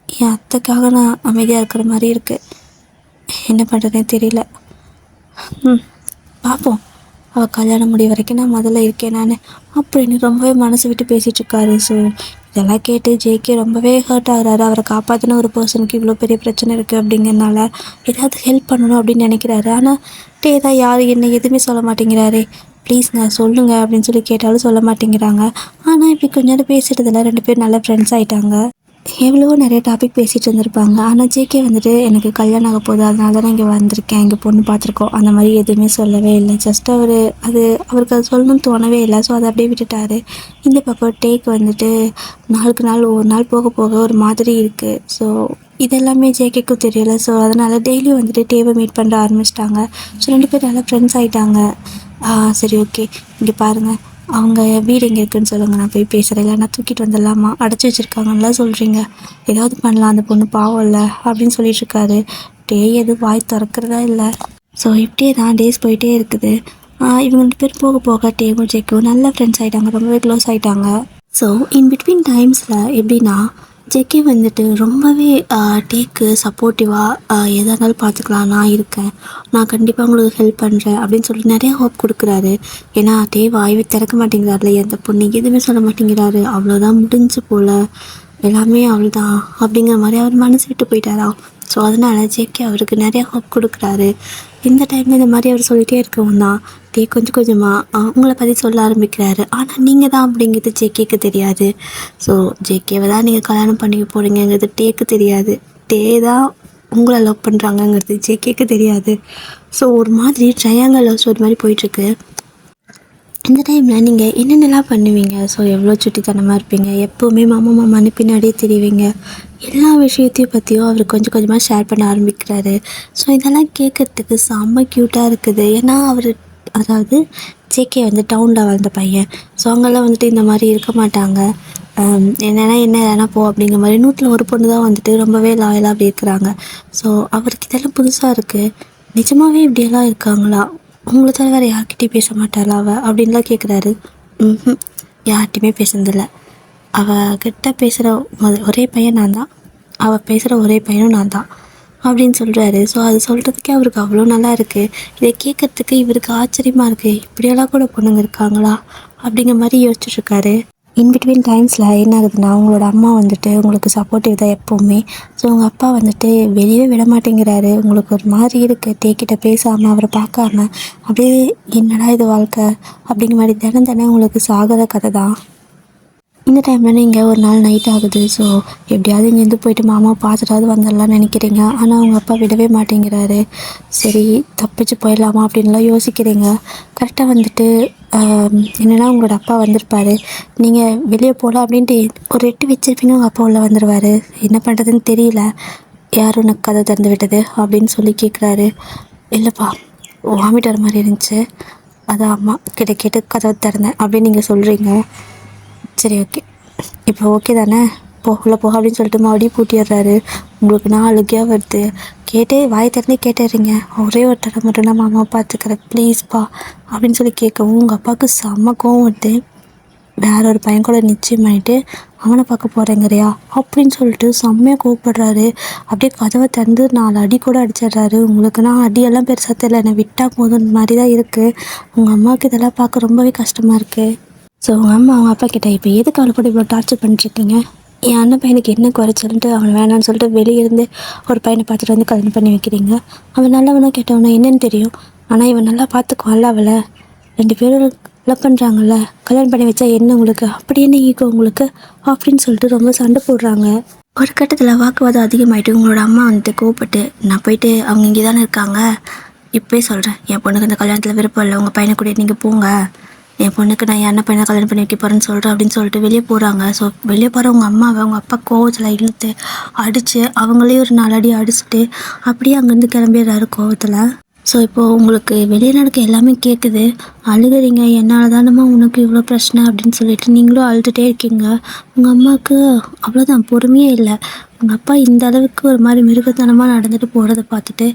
என் அத்தைக்காக நான் அமைதியாக இருக்கிற மாதிரி இருக்குது, என்ன பண்ணுறதுனே தெரியல, பார்ப்போம், அவள் கல்யாணம் முடிய வரைக்கும் நான் முதல்ல இருக்கேன் நான் அப்படின்னு ரொம்பவே மனசு விட்டு பேசிகிட்ருக்காரு. ஸோ இதெல்லாம் கேட்டு ஜேகே ரொம்பவே ஹர்ட் ஆகுறாரு. அவரை காப்பாற்றின ஒரு பர்சனுக்கு இவ்வளோ பெரிய பிரச்சனை இருக்குது அப்படிங்கிறனால ஏதாவது ஹெல்ப் பண்ணணும் அப்படின்னு நினைக்கிறாரு. ஆனால் டே தான் யார் என்ன எதுவுமே சொல்ல மாட்டேங்கிறாரு. ப்ளீஸ்ங்க சொல்லுங்கள் அப்படின்னு சொல்லி கேட்டாலும் சொல்ல மாட்டேங்கிறாங்க. ஆனால் இப்படி கொஞ்ச நேரம் பேசிட்டதில் 2 பேர் நல்ல ஃப்ரெண்ட்ஸ் ஆகிட்டாங்க. எவ்வளவோ நிறைய டாபிக் பேசிகிட்டு இருந்திருப்பாங்க. ஆனால் ஜேகே வந்துட்டு எனக்கு கல்யாணம் ஆக போகுது, அதனால தான் நான் இங்கே வந்திருக்கேன், இங்கே பொண்ணு பார்த்துருக்கோம் அந்த மாதிரி எதுவுமே சொல்லவே இல்லை. ஜஸ்ட் அவருக்கு அது சொல்லணும்னு தோணவே இல்லை. ஸோ அதை அப்படியே விட்டுட்டாரு. இந்த பக்கம் டேக்கு வந்துட்டு நாளுக்கு நாள் ஒரு நாள் போக போக ஒரு மாதிரி இருக்குது. ஸோ இதெல்லாமே ஜேகேக்கும் தெரியல. ஸோ அதனால் டெய்லியும் வந்துட்டு டேவை மீட் பண்ண ஆரம்பிச்சிட்டாங்க. ஸோ 2 பேர் நல்லா ஃப்ரெண்ட்ஸ் ஆகிட்டாங்க. சரி ஓகே, இங்கே பாருங்கள், அவங்க வீடு எங்கே இருக்குதுன்னு சொல்லுங்கள், நான் போய் பேசுகிறேன், இல்லை நான் தூக்கிட்டு வந்துடலாமா, அடைச்சி வச்சுருக்காங்கலாம் சொல்கிறீங்க, ஏதாவது பண்ணலாம், அந்த பொண்ணு பாவம் இல்லை அப்படின்னு சொல்லிட்டுருக்காரு. டே எதுவும் வாய் திறக்கிறதா இல்லை. ஸோ இப்படியே தான் டேஸ் போயிட்டே இருக்குது. இவங்க 2 பேர் போக போக டேவும் ஜேக்கும் நல்ல ஃப்ரெண்ட்ஸ் ஆகிட்டாங்க, ரொம்பவே க்ளோஸ் ஆகிட்டாங்க. ஸோ இன் பிட்வீன் டைம்ஸில் எப்படின்னா ஜேகே வந்துட்டு ரொம்பவே டேக்கு சப்போர்ட்டிவாக எதாக இருந்தாலும் பார்த்துக்கலாம், நான் இருக்கேன், நான் கண்டிப்பாக உங்களுக்கு ஹெல்ப் பண்ணுறேன் அப்படின்னு சொல்லி நிறையா ஹோப் கொடுக்குறாரு. ஏன்னா டே வாய்வே திறக்க மாட்டேங்கிறாருல, எந்த பொண்ணு எதுவுமே சொல்ல மாட்டேங்கிறாரு. அவ்வளோதான் முடிஞ்சு போல், எல்லாமே அவ்வளோதான் அப்படிங்கிற மாதிரி அவர் மனசு விட்டு போயிட்டாரா. ஸோ அதனால் ஜேகே அவருக்கு நிறையா ஹோப் கொடுக்குறாரு. இந்த டைமில் இந்த மாதிரி அவர் சொல்லிகிட்டே இருக்கவும் தான் டே கொஞ்சம் கொஞ்சமாக உங்களை பற்றி சொல்ல ஆரம்பிக்கிறாரு. ஆனால் நீங்கள் தான் அப்படிங்கிறது ஜேகேக்கு தெரியாது. ஸோ ஜேகேவை தான் நீங்கள் கல்யாணம் பண்ணிக்க போகிறீங்கிறது டேக்கு தெரியாது. டே தான் உங்களை லவ் பண்ணுறாங்கங்கிறது ஜேகேக்கு தெரியாது. ஸோ ஒரு மாதிரி ட்ரையாங்கல் லவ் ஸ்டோரி மாதிரி போயிட்டுருக்கு. இந்த டைமில் நீங்கள் என்னென்னலாம் பண்ணுவீங்க? ஸோ எவ்வளோ சுட்டித்தனமாக இருப்பீங்க, எப்போவுமே மாமான்னு பின்னாடியே தெரிவிங்க, எல்லா விஷயத்தையும் பற்றியும் அவர் கொஞ்சம் கொஞ்சமாக ஷேர் பண்ண ஆரம்பிக்கிறாரு. ஸோ இதெல்லாம் கேட்குறதுக்கு செம்ம க்யூட்டாக இருக்குது. ஏன்னா அதாவது ஜேகே வந்து டவுனில் வளர்ந்த பையன். ஸோ அங்கெல்லாம் வந்துட்டு இந்த மாதிரி இருக்க மாட்டாங்க. என்னென்னா என்ன இல்லைனா போ அப்படிங்கிற மாதிரி 100ல் ஒரு பொண்ணு தான் வந்துட்டு ரொம்பவே லாயலாக அப்படி இருக்கிறாங்க. ஸோ அவருக்கு இதெல்லாம் புதுசாக இருக்குது. நிஜமாகவே இப்படியெல்லாம் இருக்காங்களா? உங்களை தவிர வேறு யார்கிட்டையும் பேச மாட்டாளா அப்படின்லாம் கேட்குறாரு. யார்கிட்டையுமே பேசுனதில்லை, அவகிட்ட பேசுகிற ஒரே பையன் நான் தான், அவள் பேசுகிற ஒரே பையனும் நான் தான் அப்படின்னு சொல்கிறாரு. ஸோ அது சொல்கிறதுக்கே அவருக்கு அவ்வளோ நல்லா இருக்குது. இதை கேட்குறதுக்கு இவருக்கு ஆச்சரியமாக இருக்குது. இப்படியெல்லாம் கூட பொண்ணுங்க இருக்காங்களா அப்படிங்கிற மாதிரி யோசிச்சுட்ருக்காரு. இன்பிட்வீன் டைம்ஸில் என்ன ஆகுதுன்னா, உங்களோட அம்மா வந்துட்டு உங்களுக்கு சப்போர்ட்டிவ் தான் எப்போவுமே. ஸோ உங்கள் அப்பா வந்துட்டு வெளியே விட மாட்டேங்கிறாரு. உங்களுக்கு ஒரு மாதிரி இருக்குது, டேக்கிட்ட பேசாமல் அவரை பார்க்காம அப்படியே என்னடா இது வாழ்க்கை அப்படிங்கிற மாதிரி தினம் உங்களுக்கு சாகிற கதை தான். இந்த டைமில் நீங்கள் ஒரு நாள் நைட் ஆகுது. ஸோ எப்படியாவது இங்கேருந்து போயிட்டு மாமா பார்த்துட்டாவது வந்துடலான்னு நினைக்கிறீங்க. ஆனால் அவங்க அப்பா விடவே மாட்டேங்கிறாரு. சரி தப்பிச்சு போயிடலாமா அப்படின்லாம் யோசிக்கிறீங்க. கரெக்டாக வந்துட்டு என்னென்னா உங்களோட அப்பா வந்திருப்பார். நீங்கள் வெளியே போகலாம் அப்படின்ட்டு ஒரு எட்டு வச்சுருப்பீங்க, உங்கள் அப்பா உள்ளே வந்துடுவார். என்ன பண்ணுறதுன்னு தெரியல, யார் உனக்கு கதை திறந்து விட்டது அப்படின்னு சொல்லி கேட்குறாரு. இல்லைப்பா, வாமிட் வர மாதிரி இருந்துச்சு, அதான் அம்மா கிட்ட கேட்டு கதவை திறந்தேன் அப்படின்னு நீங்கள் சொல்கிறீங்க. சரி ஓகே, இப்போ ஓகே தானே, போகல போக அப்படின்னு சொல்லிட்டு மறுபடியும் பூட்டிடுறாரு. உங்களுக்கு நான் அழுகையாக வருது. வாயை திறந்தே கேட்டுறீங்க, ஒரே ஒரு தடவை மட்டும் நான் மாமா பார்த்துக்கிறேன் ப்ளீஸ்ப்பா அப்படின்னு சொல்லி கேட்கவும் உங்கள் அப்பாவுக்கு செம்ம கோவம் வருது. வேற ஒரு பையன் கூட நிச்சயம் பண்ணிட்டு அவனை பார்க்க போகிறேங்கிறியா அப்படின்னு சொல்லிட்டு செம்மையாக கோவப்படுறாரு. அப்படியே கதவை திறந்து 4 அடி கூட அடிச்சிடுறாரு. உங்களுக்கு நான் அடியெல்லாம் பெருசாக தெரியல, என்னை விட்டால் போதும் மாதிரி தான் இருக்குது. உங்கள் அம்மாவுக்கு இதெல்லாம் பார்க்க ரொம்பவே கஷ்டமாக இருக்குது. ஸோ அவங்க அப்பா கிட்ட இப்போ எதுக்கு அவளை கூட இவ்வளோ டார்ச்சர் பண்ணிட்டுருக்கீங்க, என் அண்ணன் பையனுக்கு என்ன குறைச்சல்ன்ட்டு அவன் வேணான்னு சொல்லிட்டு வெளியிருந்து ஒரு பையனை பார்த்துட்டு வந்து கல்யாணம் பண்ணி வைக்கிறீங்க. அவன் நல்லவனா கேட்டவனா என்னன்னு தெரியும், ஆனால் இவன் நல்லா பார்த்துக்குவான்ல அவளை, 2 பேரும் லவ் பண்ணுறாங்கல்ல, கல்யாணம் பண்ணி வச்சா என்ன உங்களுக்கு, அப்படி என்ன ஈகோ உங்களுக்கு அப்படின்னு சொல்லிட்டு ரொம்ப சண்டை போடுறாங்க. ஒரு கட்டத்தில் வாக்குவாதம் அதிகமாகிட்டு உங்களோட அம்மா வந்துட்டு கோவப்பட்டு, நான் போயிட்டு அவங்க இங்கே தானே இருக்காங்க, இப்போயே சொல்கிறேன், என் பொண்ணுக்கு அந்த கல்யாணத்தில் விருப்பம் இல்லை, உங்கள் பையனை கூட நீங்கள் போங்க, என் பொண்ணுக்கு நான் என் அண்ணன் பையனை கல்யாணம் பண்ணி வைக்க போகிறேன்னு சொல்கிறேன் அப்படின்னு சொல்லிட்டு வெளியே போகிறாங்க. ஸோ வெளியே போகிற உங்கள் அம்மாவை அவங்க அப்பா கோவத்தில் இழுத்து அடித்து அவங்களே ஒரு 4 அடி அடிச்சுட்டு அப்படியே அங்கேருந்து கிளம்பிடுறாரு கோவத்தில். ஸோ இப்போது உங்களுக்கு வெளியே நடக்க எல்லாமே கேட்குது, அழுகிறீங்க, என்னால் தானம்மா உனக்கு இவ்வளோ பிரச்சனை அப்படின்னு சொல்லிட்டு நீங்களும் அழுதுகிட்டே இருக்கீங்க. உங்கள் அம்மாவுக்கு அவ்வளோதான் பொறுமையே இல்லை. உங்கள் அப்பா இந்த அளவுக்கு ஒரு மாதிரி மிருகத்தனமாக நடந்துட்டு போகிறத பார்த்துட்டு,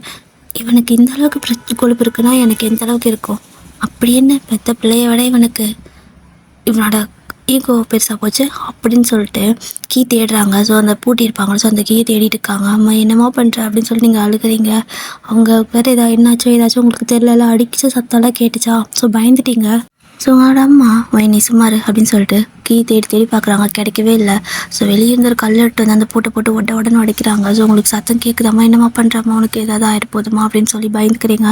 இவனுக்கு இந்த அளவுக்கு கொழுப்பு இருக்குன்னா எனக்கு எந்த அளவுக்கு இருக்கும், அப்படி என்ன பெத்த பிள்ளைய விட இவனோட ஈகோ பெருசாக போச்சு அப்படின்னு சொல்லிட்டு கீ தேடுறாங்க. ஸோ அந்த பூட்டியிருப்பாங்க. ஸோ அந்த கீயை தேடிட்டு இருக்காங்க. அம்மா என்னமோ பண்ணுற அப்படின்னு சொல்லி நீங்கள் அழுகிறீங்க. அவங்க வேறு ஏதாச்சும் உங்களுக்கு தெரியல, அடிச்சு சத்தம்லாம் கேட்டுச்சா, ஸோ பயந்துட்டீங்க. ஸோ அவங்களோட அம்மா நீ சும்மாரு அப்படின்னு சொல்லிட்டு கீ தேடி தேடி பார்க்குறாங்க, கிடைக்கவே இல்லை. ஸோ வெளியே இருந்த ஒரு கல் எடுத்து வந்து அந்த பூட்டை போட்டு உடனே உடைக்கிறாங்க. ஸோ உங்களுக்கு சத்தம் கேட்குதாம்மா, என்னம்மா பண்ணுறாம்மா, உனக்கு ஏதாவது ஆகிட போதுமா அப்படின்னு சொல்லி பயந்துக்கிறீங்க.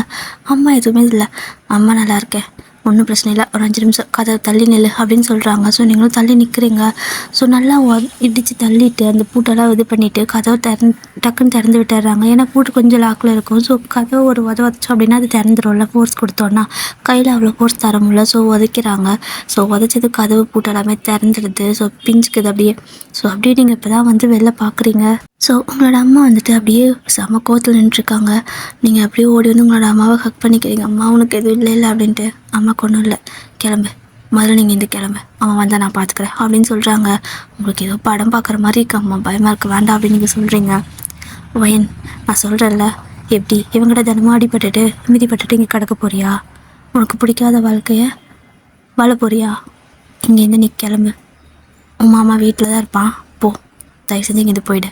அம்மா எதுவுமே இல்லை, அம்மா நல்லா இருக்கேன், ஒன்றும் பிரச்சனை இல்லை, ஒரு 5 நிமிஷம் கதை தள்ளி நில்லு அப்படின்னு சொல்கிறாங்க. ஸோ நீங்களும் தள்ளி நிற்கிறீங்க. ஸோ நல்லா இடித்து தள்ளிட்டு அந்த பூட்டெல்லாம் இது பண்ணிவிட்டு கதவை டக்குன்னு திறந்து விட்டுறாங்க. ஏன்னா பூட்டு கொஞ்சம் லாக்கில் இருக்கும். ஸோ கதவை ஒரு உதச்சோம் அப்படின்னா அது திறந்துடும்ல, ஃபோர்ஸ் கொடுத்தோன்னா. கையில் அவ்வளோ ஃபோர்ஸ் தர முடியல. ஸோ உதைக்கிறாங்க. ஸோ உதைச்சது கதவு பூட்டு எல்லாமே திறந்துடுது. ஸோ பிஞ்சுக்குது அப்படியே. ஸோ அப்படியே நீங்கள் இப்போ தான் வந்து வெளில பார்க்குறீங்க. ஸோ உங்களோட அம்மா வந்துட்டு அப்படியே செம கோவத்தில் நின்றுருக்காங்க. நீங்கள் அப்படியே ஓடி வந்து உங்களோட அம்மாவை ஹக் பண்ணிக்கிறீங்க. அம்மா உனக்கு எதுவும் இல்லை அப்படின்ட்டு. அம்மாவுக்கு ஒன்றும் இல்லை, கிளம்பு, முதல்ல நீங்கள் இந்த கிளம்பு, அவன் வந்தால் நான் பார்த்துக்கிறேன் அப்படின்னு சொல்கிறாங்க. உங்களுக்கு ஏதோ படம் பார்க்குற மாதிரி இருக்கு அம்மா, பயமாக இருக்க வேண்டாம் அப்படின்னு நீங்கள் சொல்கிறீங்க. வயன், நான் சொல்கிறேன்ல, எப்படி இவங்கள்ட்ட தினமும் அடிபட்டுட்டு மிதிப்பட்டுட்டு இங்கே கிடக்க போறியா? உனக்கு பிடிக்காத வாழ்க்கையை வாழ போறியா? இங்கேருந்து நீ கிளம்பு, உன் மாமா வீட்டில் தான் இருப்பான், போ, தயவு செஞ்சு இங்கேருந்து போயிடு,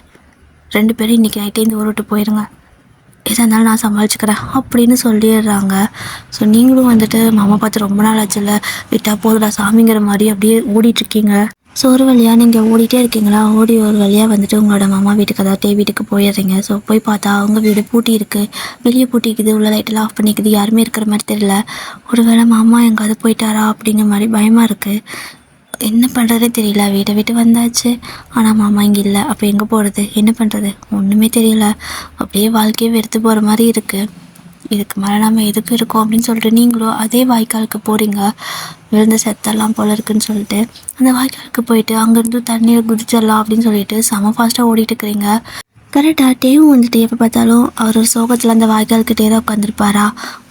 2 பேரும் இன்றைக்கி நைட்டே இந்த ஊரை விட்டு போயிடுங்க, எதாக இருந்தாலும் நான் சமாளிச்சுக்கிறேன் அப்படின்னு சொல்லிடுறாங்க. ஸோ நீங்களும் வந்துட்டு மாமா பார்த்து ரொம்ப நாள் ஆச்சுல, விட்டா போதுடா சாமிங்கிற மாதிரி அப்படியே ஓடிட்டுருக்கீங்க. ஸோ ஒரு வழியாக நீங்கள் ஓடிட்டே இருக்கீங்களா, ஓடி ஒரு வழியாக வந்துட்டு உங்களோட மாமா வீட்டுக்கு, அதாவது வீட்டுக்கு போயிடுறீங்க. ஸோ போய் பார்த்தா அவங்க வீடு பூட்டி இருக்குது, வெளியே பூட்டிக்குது, உள்ள லைட்டெல்லாம் ஆஃப் பண்ணிக்குது, யாருமே இருக்கிற மாதிரி தெரியல. ஒரு வேளை மாமா எங்காவது போயிட்டாரா அப்படிங்கிற மாதிரி பயமாக இருக்குது. என்ன பண்ணுறதே தெரியல, வீட்டை விட்டு வந்தாச்சு, ஆனால் மாமா இங்கே இல்லை, அப்போ எங்கே போகிறது, என்ன பண்ணுறது, ஒன்றுமே தெரியல. அப்படியே வாழ்க்கையே வெறுத்து போகிற மாதிரி இருக்குது. இதுக்கு மேலே நம்ம எதுக்கு இருக்கோம் அப்படின்னு சொல்லிட்டு நீங்களும் அதே வாய்க்காலுக்கு போகிறீங்க. விழுந்த செத்தெல்லாம் போல இருக்குன்னு சொல்லிட்டு அந்த வாய்க்காலுக்கு போயிட்டு அங்கேருந்து தண்ணியில் குதிச்சிடலாம் அப்படின்னு சொல்லிட்டு செம ஃபாஸ்ட்டாக ஓடிட்டு இருக்கிறீங்க. கரெக்டாக டேவும் வந்துட்டு எப்போ பார்த்தாலும் அவர் ஒரு சோகத்தில் அந்த வாய்க்கால்கிட்டே தான் உட்காந்துருப்பாரா.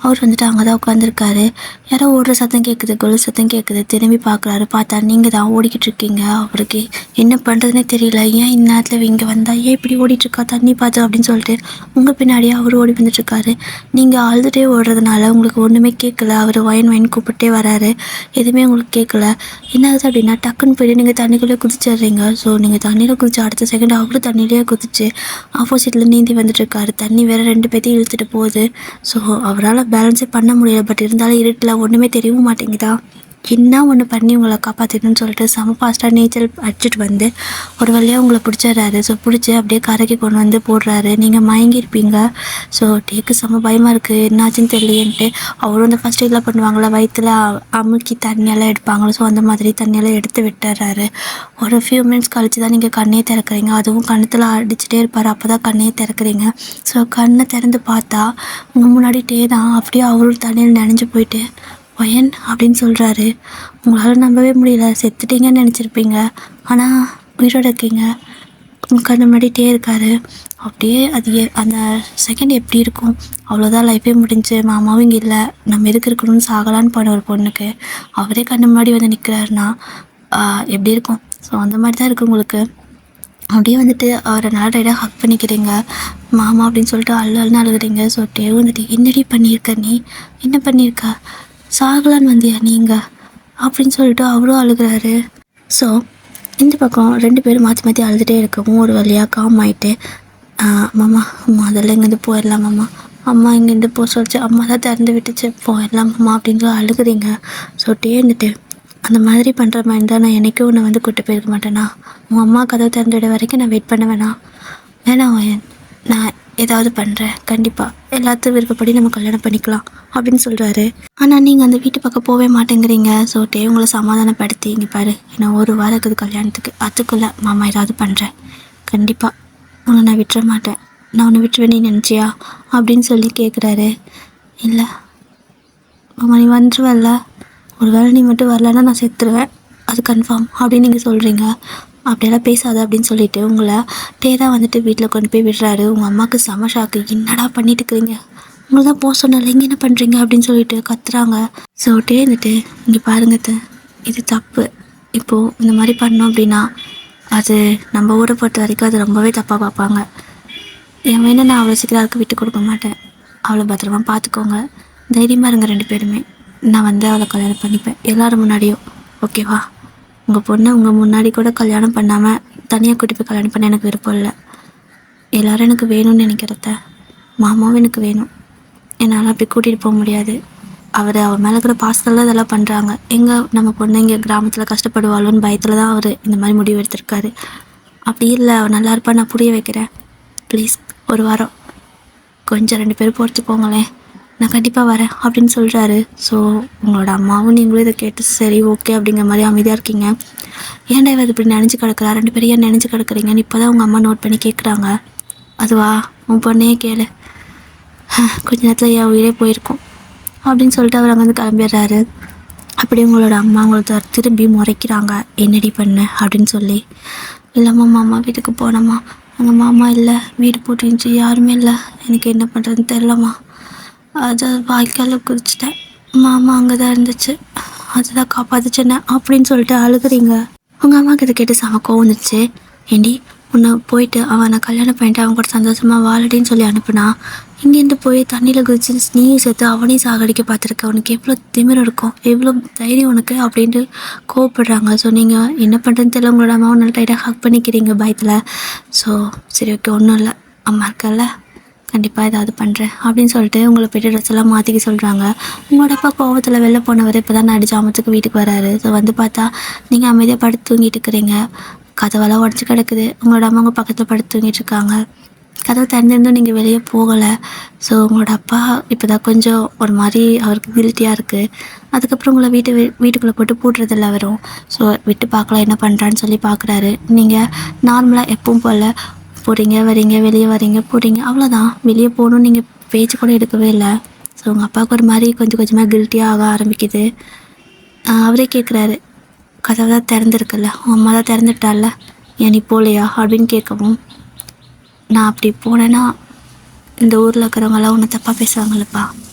அவர் வந்துட்டு அங்கே தான் உட்காந்துருக்காரு. யாரோ ஓடுற சத்தம் கேட்குது, கொலு சத்தம் கேட்குது. திரும்பி பார்க்குறாரு, பார்த்தா நீங்கள் தான் ஓடிக்கிட்டு இருக்கீங்க. அவருக்கு என்ன பண்ணுறதுனே தெரியல. ஏன் இந்நேரத்தில் இங்கே வந்தால் ஏன் இப்படி ஓடிட்டுருக்கா, தண்ணி பார்த்து அப்படின்னு சொல்லிட்டு உங்கள் பின்னாடியே அவர் ஓடி வந்துட்டுருக்காரு. நீங்கள் அழுதுகிட்டே ஓடுறதுனால உங்களுக்கு ஒன்றுமே கேட்கல. அவர் வயன் கூப்பிட்டே வராரு, எதுவுமே உங்களுக்கு கேட்கல. என்ன ஆகுது அப்படின்னா டக்குன்னு போய்ட்டு நீங்கள் தண்ணிக்குள்ளே குதிச்சிடுறீங்க. ஸோ நீங்கள் தண்ணியில் குதிச்சு அடுத்த செகண்ட் அவரும் தண்ணியிலே குதிச்சு ஆப்போசிட்டில் நீந்தி வந்துட்டுருக்காரு. தண்ணி வேறு 2 பேர்த்தையும் இழுத்துட்டு போகுது. ஸோ அவரால் பேலன்ஸே பண்ண முடியல. பட் இருந்தாலும் இருட்டில் ஒன்றுமே தெரியவும் மாட்டேங்குதா. என்ன ஒன்று பண்ணி உங்களை காப்பாற்றிடணும்னு சொல்லிட்டு செம ஃபாஸ்ட்டாக நீச்சல் அடிச்சுட்டு வந்து ஒரு வழியாக உங்களை பிடிச்சிடுறாரு. ஸோ பிடிச்சி அப்படியே கரைக்கு கொண்டு வந்து போடுறாரு. நீங்கள் மயங்கியிருப்பீங்க. ஸோ டேக்கு செம பயமாக இருக்குது, என்னாச்சுன்னு தெரியலேன்ட்டு. அவரும் அந்த ஃபஸ்ட் இதெல்லாம் பண்ணுவாங்களா, வயிற்றில் அமுக்கி தண்ணியெல்லாம் எடுப்பாங்களோ, ஸோ அந்த மாதிரி தண்ணியெல்லாம் எடுத்து விட்டுறாரு. ஒரு ஃபியூ மினிட்ஸ் கழிச்சு தான் நீங்கள் கண்ணே திறக்கிறீங்க. அதுவும் கண்ணத்தில் அடிச்சுட்டே இருப்பார், அப்போ தான் கண்ணே திறக்கிறீங்க. ஸோ கண்ணை திறந்து பார்த்தா உங்கள் முன்னாடி டே தான் அப்படியே அவரும் தண்ணியில் நனைஞ்சு போயிட்டு வயன் அப்படின்னு சொல்கிறாரு. உங்களால் நம்பவே முடியல, செத்துட்டீங்கன்னு நினச்சிருப்பீங்க, ஆனால் உயிரோடு இருக்கீங்க. உங்கள் கண்ணு முன்னாடிட்டே இருக்காரு. அப்படியே அது அந்த செகண்ட் எப்படி இருக்கும், அவ்வளோதான், லைஃபே முடிஞ்சு, மாமாவும் இங்கே இல்லை, நம்ம எதுக்கு இருக்கணும்னு சாகலான்னு போன ஒரு பொண்ணுக்கு அவரே கண்ணு முன்னாடி வந்து நிற்கிறாருன்னா எப்படி இருக்கும். ஸோ அந்த மாதிரி தான் இருக்குது உங்களுக்கு. அப்படியே வந்துட்டு அவரை நாளையிட ஹக் பண்ணிக்கிறீங்க, மாமா அப்படின்னு சொல்லிட்டு அழுன்னு அழுகுறீங்க. ஸோ டே வந்துட்டு என்னடி பண்ணியிருக்க, நீ என்ன பண்ணியிருக்கா, சாகலான்னு வந்தியா நீங்கள் அப்படின்னு சொல்லிட்டு அவரும் அழுகிறாரு. ஸோ இந்த பக்கம் 2 பேரும் மாற்றி அழுதுகிட்டே இருக்கவும் ஒரு வழியாக காம் ஆகிட்டு, மாமா முதல்ல இங்கேருந்து போயிடலாம் மாமா, அம்மா இங்கேருந்து போக சொல்லிச்சு, அம்மா தான் திறந்து விட்டுச்சு, போயிடலாம் மாமா அப்படின்னு சொல்லி அழுகுறீங்க. ஸோ இருந்துட்டு அந்த மாதிரி பண்ணுற மாதிரி இருந்தால் நான் என்றைக்கும் உன்னை வந்து கூப்பிட்டு போயிருக்க மாட்டேனா, உன் அம்மா கதவை திறந்து விட வரைக்கும் நான் வெயிட் பண்ண வேணாம் நான் ஏதாவது பண்ணுறேன், கண்டிப்பாக எல்லாத்தையும் விருப்பப்படி நம்ம கல்யாணம் பண்ணிக்கலாம் அப்படின்னு சொல்கிறாரு. ஆனால் நீங்கள் அந்த வீட்டு பக்கம் போகவே மாட்டேங்கிறீங்க. ஸோ உங்களை சமாதானப்படுத்தி, இங்கே பாரு, ஏன்னா ஒரு வாரம் இருக்குது கல்யாணத்துக்கு, அதுக்குள்ளே மாமா ஏதாவது பண்ணுறேன், கண்டிப்பாக உன்னை நான் விட்டுற மாட்டேன், நான் உன்னை விட்டுருவேன் நீ நினச்சியா அப்படின்னு சொல்லி கேட்குறாரு. இல்லை மாமா நீ வந்துருவல்ல, ஒரு வேளை நீ மட்டும் வரலன்னா நான் செத்துருவேன், அது கன்ஃபார்ம் அப்படின்னு நீங்கள் சொல்கிறீங்க. அப்படியெல்லாம் பேசாத அப்படின்னு சொல்லிட்டு உங்களை தான் வந்துட்டு வீட்டில் கொண்டு போய் விடுறாரு. உங்கள் அம்மாவுக்கு செம ஷாக்கு, என்னடா பண்ணிட்டு இருக்கிறீங்க, உங்களை தான் போக சொன்னால இங்கே என்ன பண்ணுறீங்க அப்படின்னு சொல்லிட்டு கத்துறாங்க. ஸோ இருந்துட்டு இங்கே பாருங்க, இது தப்பு, இப்போது இந்த மாதிரி பண்ணோம் அப்படின்னா அது நம்ம ஊரை பொறுத்த வரைக்கும் அது ரொம்பவே தப்பாக பார்ப்பாங்க. என் வேணா நான் அவ்வளோ சீக்கிரம் அதுக்கு விட்டு கொடுக்க மாட்டேன், அவ்வளோ பத்திரமா பார்த்துக்கோங்க, தைரியமாக இருங்க 2 பேருமே, நான் வந்து அவளை கல்யாணம் பண்ணிப்பேன் எல்லோரும் முன்னாடியும், ஓகேவா. உங்கள் பொண்ணை உங்கள் முன்னாடி கூட கல்யாணம் பண்ணாமல் தனியாக கூட்டி போய் கல்யாணம் பண்ண எனக்கு விருப்பம் இல்லை. எல்லோரும் எனக்கு வேணும்னு நினைக்கிறத, மாமாவும் எனக்கு வேணும், என்னால் அப்படி கூட்டிகிட்டு போக முடியாது, அவர் மேலே இருக்கிற பாசத்தில் இதெல்லாம் பண்ணுறாங்க. எங்கே நம்ம பொண்ணு இங்கே கிராமத்தில் கஷ்டப்படுவாளோன்னு பயத்தில் தான் அவர் இந்த மாதிரி முடிவு எடுத்திருக்காரு. அப்படி இல்லை, அவள் நல்லா இருப்பா, நான் புரிய வைக்கிறேன். ப்ளீஸ் ஒரு வாரம் கொஞ்சம் 2 பேரும் பொறுத்து போங்களேன், நான் கண்டிப்பாக வரேன் அப்படின்னு சொல்கிறாரு. ஸோ உங்களோட அம்மாவும் நீங்களும் இதை கேட்டு சரி ஓகே அப்படிங்கிற மாதிரி அமைதியாக இருக்கீங்க. ஏன்டா இவர் இப்படி நினச்சி கிடக்குறா, 2 பேரும் ஏன் நினச்சி கிடக்குறீங்கன்னு இப்போ தான் உங்கள் அம்மா நோட் பண்ணி கேட்குறாங்க. அதுவா, உன் பொண்ணையே கேளு, கொஞ்ச நேரத்தில் என் உயிரே போயிருக்கும் அப்படின்னு சொல்லிட்டு அவர் அங்கேருந்து கிளம்பிடுறாரு. அப்படி உங்களோட அம்மா உங்களை திரும்பி முறைக்கிறாங்க, என்னடி பண்ண அப்படின்னு சொல்லி. இல்லைம்மா, மாமா வீட்டுக்கு போனம்மா, அங்கே மாமா இல்லை, வீடு போட்டுருந்துச்சு, யாருமே இல்லை, எனக்கு என்ன பண்ணுறதுன்னு தெரிலம்மா, அதை வாய்க்காலில் குதிச்சிட்டேன், மாமா அங்கே தான் இருந்துச்சு, அதுதான் காப்பாற்றுச்சேன்னு அப்படின்னு சொல்லிட்டு அழுகுறீங்க. உங்கள் அம்மாவுக்கு இதை கேட்டு செம கோவம் வந்துச்சு. ஏண்டி, உன்னை போயிட்டு அவனை கல்யாணம் பண்ணிட்டு அவன் கூட சந்தோஷமாக வாழடின்னு சொல்லி அனுப்புனா, இங்கேருந்து போய் தண்ணியில் குதிச்சு நீயும் சேர்த்து அவனையும் சாகடிக்க பார்த்துருக்க, உனக்கு எவ்வளோ திமிரம் இருக்கும், எவ்வளோ தைரியம் உனக்கு அப்படின்ட்டு கோவப்படுறாங்க. ஸோ நீங்கள் என்ன பண்ணுறதுன்னு தெரியல, உங்களோட அம்மாவை நல்லா டைட்டாக ஹக் பண்ணிக்கிறீங்க பயத்தில். ஸோ சரி ஓகே, ஒன்றும் இல்லை, அம்மா இருக்கல்ல, கண்டிப்பாக ஏதாவது பண்ணுறேன் அப்படின்னு சொல்லிட்டு உங்களை போய்ட்டு ட்ரெஸ் எல்லாம் மாற்றிக்க சொல்கிறாங்க. உங்களோட அப்பா கோவத்தில் வெளில போனவர் இப்போ தான் நடிச்சு அமத்துக்கு வீட்டுக்கு வராரு. ஸோ வந்து பார்த்தா நீங்கள் அமைதியாக படுத்து தூங்கிட்டு இருக்கிறீங்க. கதவெல்லாம் உடச்சி கிடக்குது. உங்களோட அம்மா உங்கள் பக்கத்தில் படுத்து தூங்கிட்டு இருக்காங்க. கதவு திறந்திருந்தும் நீங்கள் வெளியே போகலை. ஸோ உங்களோட அப்பா இப்போ தான் கொஞ்சம் ஒரு மாதிரி அவருக்கு கில்ட்டியாக இருக்குது. அதுக்கப்புறம் உங்களை வீட்டுக்குள்ளே போட்டு பூட்டுறதில்ல வரும். ஸோ விட்டு பார்க்கலாம் என்ன பண்ணுறான்னு சொல்லி பார்க்குறாரு. நீங்கள் நார்மலாக எப்பவும் போல் போகிறீங்க வரீங்க, வெளியே வரீங்க போகிறீங்க, அவ்வளோதான். வெளியே போகணுன்னு நீங்கள் பேச்சு கூட எடுக்கவே இல்லை. ஸோ உங்கள் அப்பாவுக்கு ஒரு மாதிரி கொஞ்சம் கொஞ்சமாக கில்ட்டியாக ஆக ஆரம்பிக்குது. அவரே கேட்குறாரு, கதவை தான் திறந்துருக்குல்ல, உன் அம்மா தான் திறந்துட்டால, ஏன் நீ போகலையா அப்படின்னு கேட்கவும், நான் அப்படி போனேன்னா இந்த ஊரில் இருக்கிறவங்களாம் ஒன்று தப்பாக பேசுவாங்கல்லப்பா,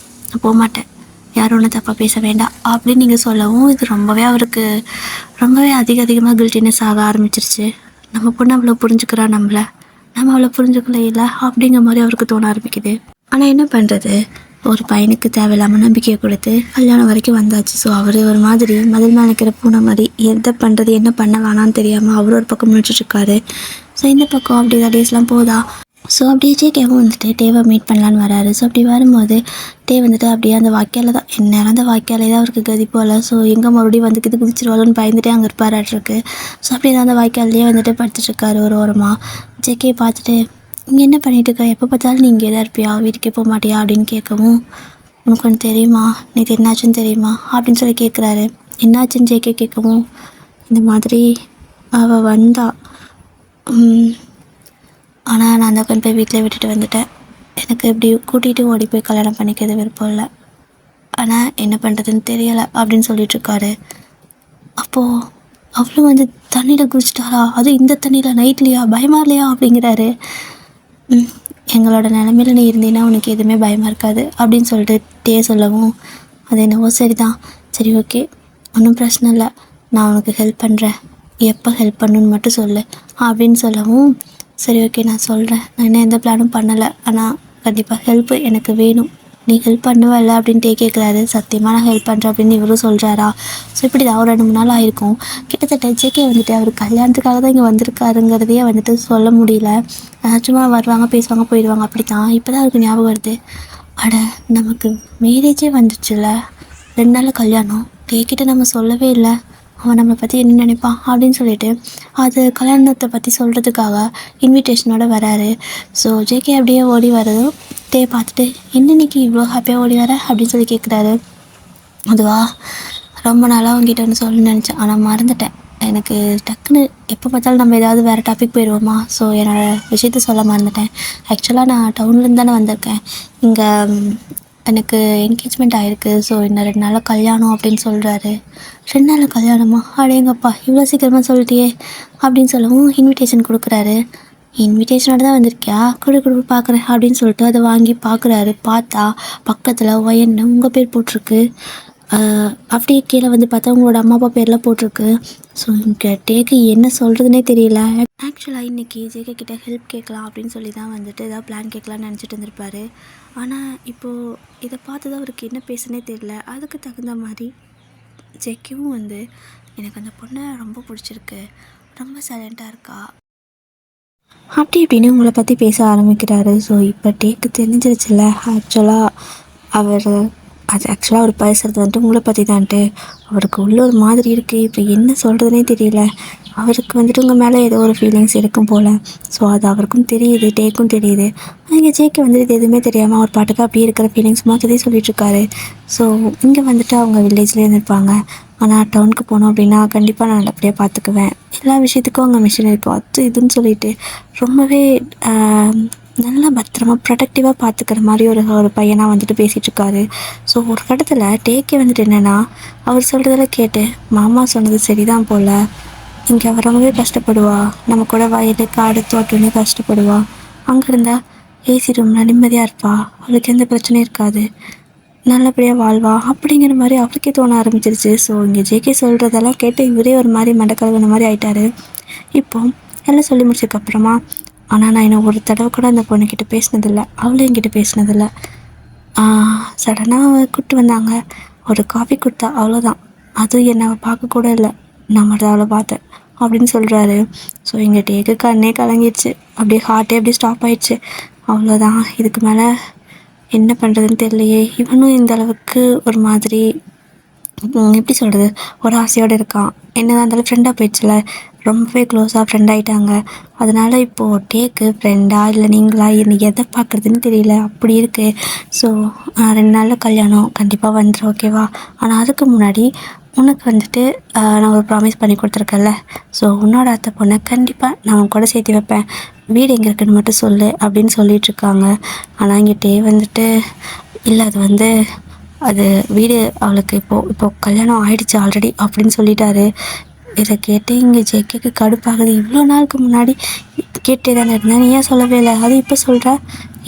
நான் போக மாட்டேன், யாரும் ஒன்று தப்பாக பேச வேண்டாம் அப்படின்னு நீங்கள் சொல்லவும், இது அவருக்கு ரொம்பவே அதிகமாக கில்ட்டினஸ் ஆக ஆரம்பிச்சிருச்சு. நம்ம பொண்ணு அவ்வளோ புரிஞ்சுக்கிறா, நம்ம அவ்வளோ புரிஞ்சுக்கல இல்லை அப்படிங்கிற மாதிரி அவருக்கு தோண ஆரம்பிக்குது. ஆனால் என்ன பண்ணுறது, ஒரு பையனுக்கு தேவையில்லாமல் நம்பிக்கையை கொடுத்து கல்யாணம் வரைக்கும் வந்தாச்சு. ஸோ அவர் ஒரு மாதிரி மதில் மேலே நிற்கிற பூனை மாதிரி எதை பண்ணுறது என்ன பண்ண வேணான்னு தெரியாமல் அவர் ஒரு பக்கம் முடிச்சிட்ருக்காரு. ஸோ இந்த பக்கம் அப்படி தான் டேஸ்லாம் போதா. ஸோ அப்படியே ஜேகேவும் வந்துட்டு டேவை மீட் பண்ணலான்னு வராரு. ஸோ அப்படி வரும்போது டே வந்துட்டு அப்படியே அந்த வாய்க்கால தான் எந்நேரம் அந்த வாய்க்காலே தான் அவருக்கு கதி போல். ஸோ எங்கே மறுபடியும் வந்து குதிச்சிருவாளோன்னு பயந்துட்டே அங்கே இருப்பாராட்டிருக்கு. ஸோ அப்படியே தான் அந்த வாய்க்காலே வந்துட்டு படுத்துட்ருக்காரு ஒரு ஓரமாக. ஜேகே பார்த்துட்டு, இங்கே என்ன பண்ணிட்டு இருக்க, எப்போ பார்த்தாலும் நீ இங்கே தான் இருப்பியா, வீட்டுக்கே போக மாட்டியா அப்படின்னு கேட்கவும், உனக்கு ஒன்று தெரியுமா, நேற்று என்னாச்சுன்னு தெரியுமா அப்படின்னு சொல்லி கேட்குறாரு. என்னாச்சுன்னு ஜேகே கேட்கவும், இந்த மாதிரி அவள் வந்தா, ஆனால் நான் தான் கொண்டு போய் வீட்டில் விட்டுட்டு வந்துட்டேன், எனக்கு இப்படி கூட்டிகிட்டு ஓடி போய் கல்யாணம் பண்ணிக்கிறது விருப்பம் இல்லை, ஆனால் என்ன பண்ணுறதுன்னு தெரியலை அப்படின்னு சொல்லிட்டுருக்காரு. அப்போது அவ்வளோ வந்து தண்ணியில் குதிச்சிட்டாரா, அதுவும் இந்த தண்ணியில் நைட்லையா, பயமா இல்லையா அப்படிங்கிறாரு. எங்களோட நிலமையில நீ இருந்தீன்னா உனக்கு எதுவுமே பயமாக இருக்காது அப்படின்னு சொல்லிட்டு டே சொல்லவும், அது என்னவோ சரிதான், சரி ஓகே ஒன்றும் பிரச்சனை இல்லை, நான் உனக்கு ஹெல்ப் பண்ணுறேன், எப்போ ஹெல்ப் பண்ணணுன்னு மட்டும் சொல்லு அப்படின்னு சொல்லவும், சரி ஓகே நான் சொல்கிறேன், நான் இன்னும் எந்த பிளானும் பண்ணலை, ஆனால் கண்டிப்பாக ஹெல்ப்பு எனக்கு வேணும், நீ ஹெல்ப் பண்ணுவல்ல அப்படின்ட்டு கேட்குறாரு. சத்தியமாக நான் ஹெல்ப் பண்ணுறேன் அப்படின்னு இவரும் சொல்கிறாரா. ஸோ இப்படி தான் ஒரு 2 3 நாள் ஆயிருக்கும். கிட்டத்தட்ட ஜேகே வந்துட்டு அவர் கல்யாணத்துக்காக தான் இங்கே வந்திருக்காருங்கிறதையே வந்துட்டு சொல்ல முடியல. சும்மா வருவாங்க பேசுவாங்க போயிடுவாங்க, அப்படி தான். இப்போ தான் அவருக்கு ஞாபகம் வருது, அட நமக்கு மேரேஜே வந்துடுச்சுல, 2 நாளில் கல்யாணம், டேக்கிட்ட நம்ம சொல்லவே இல்லை, அவன் நம்மளை பற்றி என்ன நினைப்பான் அப்படின்னு சொல்லிட்டு அது கல்யாணத்தை பற்றி சொல்கிறதுக்காக இன்விடேஷனோட வராரு. ஸோ ஜேகே அப்படியே ஓடி வரதும் டே பார்த்துட்டு, என்ன இன்னைக்கு இவ்வளோ ஹாப்பியாக ஓடி வர அப்படின்னு சொல்லி கேட்குறாரு. அதுவா, ரொம்ப நாளாக அவங்ககிட்ட ஒன்று சொல்லணும்னு நினச்சேன், ஆனால் மறந்துட்டேன், எனக்கு டக்குன்னு எப்போ பார்த்தாலும் நம்ம ஏதாவது வேறு டாபிக் போயிடுவோமா, ஸோ என்னோடய விஷயத்த சொல்ல மறந்துட்டேன். ஆக்சுவலாக நான் டவுன்லேருந்து தானே வந்திருக்கேன், இங்கே எனக்கு என்கேஜ்மெண்ட் ஆகிருக்கு, ஸோ இன்னும் 2 நாளில் கல்யாணம் அப்படின்னு சொல்கிறாரு. 2 நாளில் கல்யாணமா, அடேங்கப்பா இவ்வளோ சீக்கிரமாக சொல்லிட்டியே அப்படின்னு சொல்லவும் இன்விடேஷன் கொடுக்குறாரு. இன்விடேஷனோட தான் வந்திருக்கியா, கொடு பார்க்குறேன் அப்படின்னு சொல்லிட்டு அதை வாங்கி பார்க்குறாரு. பார்த்தா பக்கத்தில் ஒயன்னு உங்கள் பேர் போட்டிருக்கு, அப்படியே கீழே வந்து பார்த்தா உங்களோட அம்மா அப்பா பேர்லாம் போட்டிருக்கு. ஸோ இங்கே டேக்கு என்ன சொல்கிறதுனே தெரியல. ஆக்சுவலாக இன்றைக்கி ஜேகே கிட்டே ஹெல்ப் கேட்கலாம் அப்படின்னு சொல்லி தான் வந்துட்டு ஏதாவது பிளான் கேட்கலான்னு நினச்சிட்டு இருந்திருப்பாரு. ஆனால் இப்போது இதை பார்த்து தான் அவருக்கு என்ன பேசுனே தெரியல. அதுக்கு தகுந்த மாதிரி ஜேகேவும் வந்து, எனக்கு அந்த பொண்ணை ரொம்ப பிடிச்சிருக்கு, ரொம்ப சைலண்ட்டாக இருக்கா அப்படி இப்படின்னு உங்களை பற்றி பேச ஆரம்பிக்கிறாரு. ஸோ இப்போ டேக்கு தெரிஞ்சிருச்சுல்ல, ஆக்சுவலாக அவர் அது ஆக்சுவலாக அவர் பேசுகிறது வந்துட்டு உங்களை பற்றி தான்ட்டு அவருக்கு உள்ள ஒரு மாதிரி இருக்குது. இப்போ என்ன சொல்கிறதுனே தெரியல. அவருக்கு வந்துட்டு உங்கள் மேலே ஏதோ ஒரு ஃபீலிங்ஸ் இருக்கும் போல். ஸோ அது அவருக்கும் தெரியுது, டேக்கும் தெரியுது. இங்கே ஜேக்கு வந்துட்டு இது எதுவுமே தெரியாமல் அவர் பாட்டுக்கு அப்படியே இருக்கிற ஃபீலிங்ஸ் மொத்தத்தையும் சொல்லிகிட்ருக்காரு. ஸோ இங்கே வந்துட்டு அவங்க வில்லேஜ்லேயே இருந்திருப்பாங்க. ஆனால் டவுனுக்கு போனோம் அப்படின்னா கண்டிப்பாக நான் நல்லபடியாக பார்த்துக்குவேன், எல்லா விஷயத்துக்கும் அங்கே மிஷின் இருக்கும், அது இதுன்னு சொல்லிட்டு ரொம்பவே நல்லா பத்திரமா ப்ரொடக்டிவாக பார்த்துக்கிற மாதிரி ஒரு பையனாக வந்துட்டு பேசிகிட்ருக்காரு. ஸோ ஒரு கட்டத்தில் டேக்கே வந்துட்டு என்னென்னா அவர் சொல்கிறதெல்லாம் கேட்டு மாமா சொன்னது சரிதான் போல், இங்கே அவ ரொம்பவே கஷ்டப்படுவா, நம்ம கூட வயல் காடு தோட்டம்னு கஷ்டப்படுவா, அங்கே இருந்தால் ஏசி ரூம்னா நிம்மதியாக இருப்பா, அவளுக்கு எந்த பிரச்சனையும் இருக்காது, நல்லபடியாக வாழ்வா அப்படிங்கிற மாதிரி அவருக்கே தோண ஆரம்பிச்சிருச்சு. ஸோ இங்கே ஜேகே சொல்கிறதெல்லாம் கேட்டு இவரே ஒரு மாதிரி மண்டக்கலவன மாதிரி ஆயிட்டாரு. இப்போ எல்லாம் சொல்லி முடிச்சதுக்கப்புறமா ஆனால் நான் இன்னும் ஒரு தடவை கூட அந்த பொண்ணுக்கிட்ட பேசினதில்லை, அவளும் என்கிட்ட பேசினதில்லை. சடனாக கூப்பிட்டு வந்தாங்க, ஒரு காஃபி கொடுத்தா, அவ்வளோதான். அது என்னை பார்க்கக்கூட இல்லை, நான் மட்டும் அவளை பார்த்தேன் அப்படின்னு சொல்கிறாரு. ஸோ எங்கள் டேக்கு கண்ணே கலங்கிடுச்சு, அப்படியே ஹார்ட்டே அப்படியே ஸ்டாப் ஆகிடுச்சு. அவ்வளோதான், இதுக்கு மேலே என்ன பண்ணுறதுன்னு தெரியலையே. இவனும் இந்த அளவுக்கு ஒரு மாதிரி எப்படி சொல்கிறது, ஒரு ஆசையோடு இருக்கான். என்னதான் இருந்தாலும் ஃப்ரெண்டாக போயிடுச்சுல, ரொம்பவே க்ளோஸாக ஃப்ரெண்ட் ஆகிட்டாங்க. அதனால் இப்போது டேக்கு ஃப்ரெண்டா இல்லை நீங்களா இன்னைக்கு எதை பார்க்குறதுன்னு தெரியல, அப்படி இருக்குது. ஸோ 2 நாளில் கல்யாணம் கண்டிப்பாக வந்துடும், ஓகேவா? ஆனால் அதுக்கு முன்னாடி உனக்கு வந்துட்டு நான் ஒரு ப்ராமிஸ் பண்ணி கொடுத்துருக்கேன்ல, ஸோ உன்னோட அத்தை பொண்ணை கண்டிப்பாக நான் உன் கூட சேர்த்து வைப்பேன், வீடு எங்கே இருக்குன்னு மட்டும் சொல்லு அப்படின்னு சொல்லிகிட்ருக்காங்க. ஆனால் இங்கிட்டே வந்துட்டு இல்லை, அது வீடு அவளுக்கு இப்போது கல்யாணம் ஆகிடுச்சு ஆல்ரெடி அப்படின்னு சொல்லிட்டாரு. இதை கேட்டு இங்கே ஜேகேக்கு கடுப்பாகுது. இவ்வளோ நாளுக்கு முன்னாடி கேட்டே தானே இருந்தேன், நீ ஏன் சொல்லவே இல்லை, அது இப்போ சொல்கிற,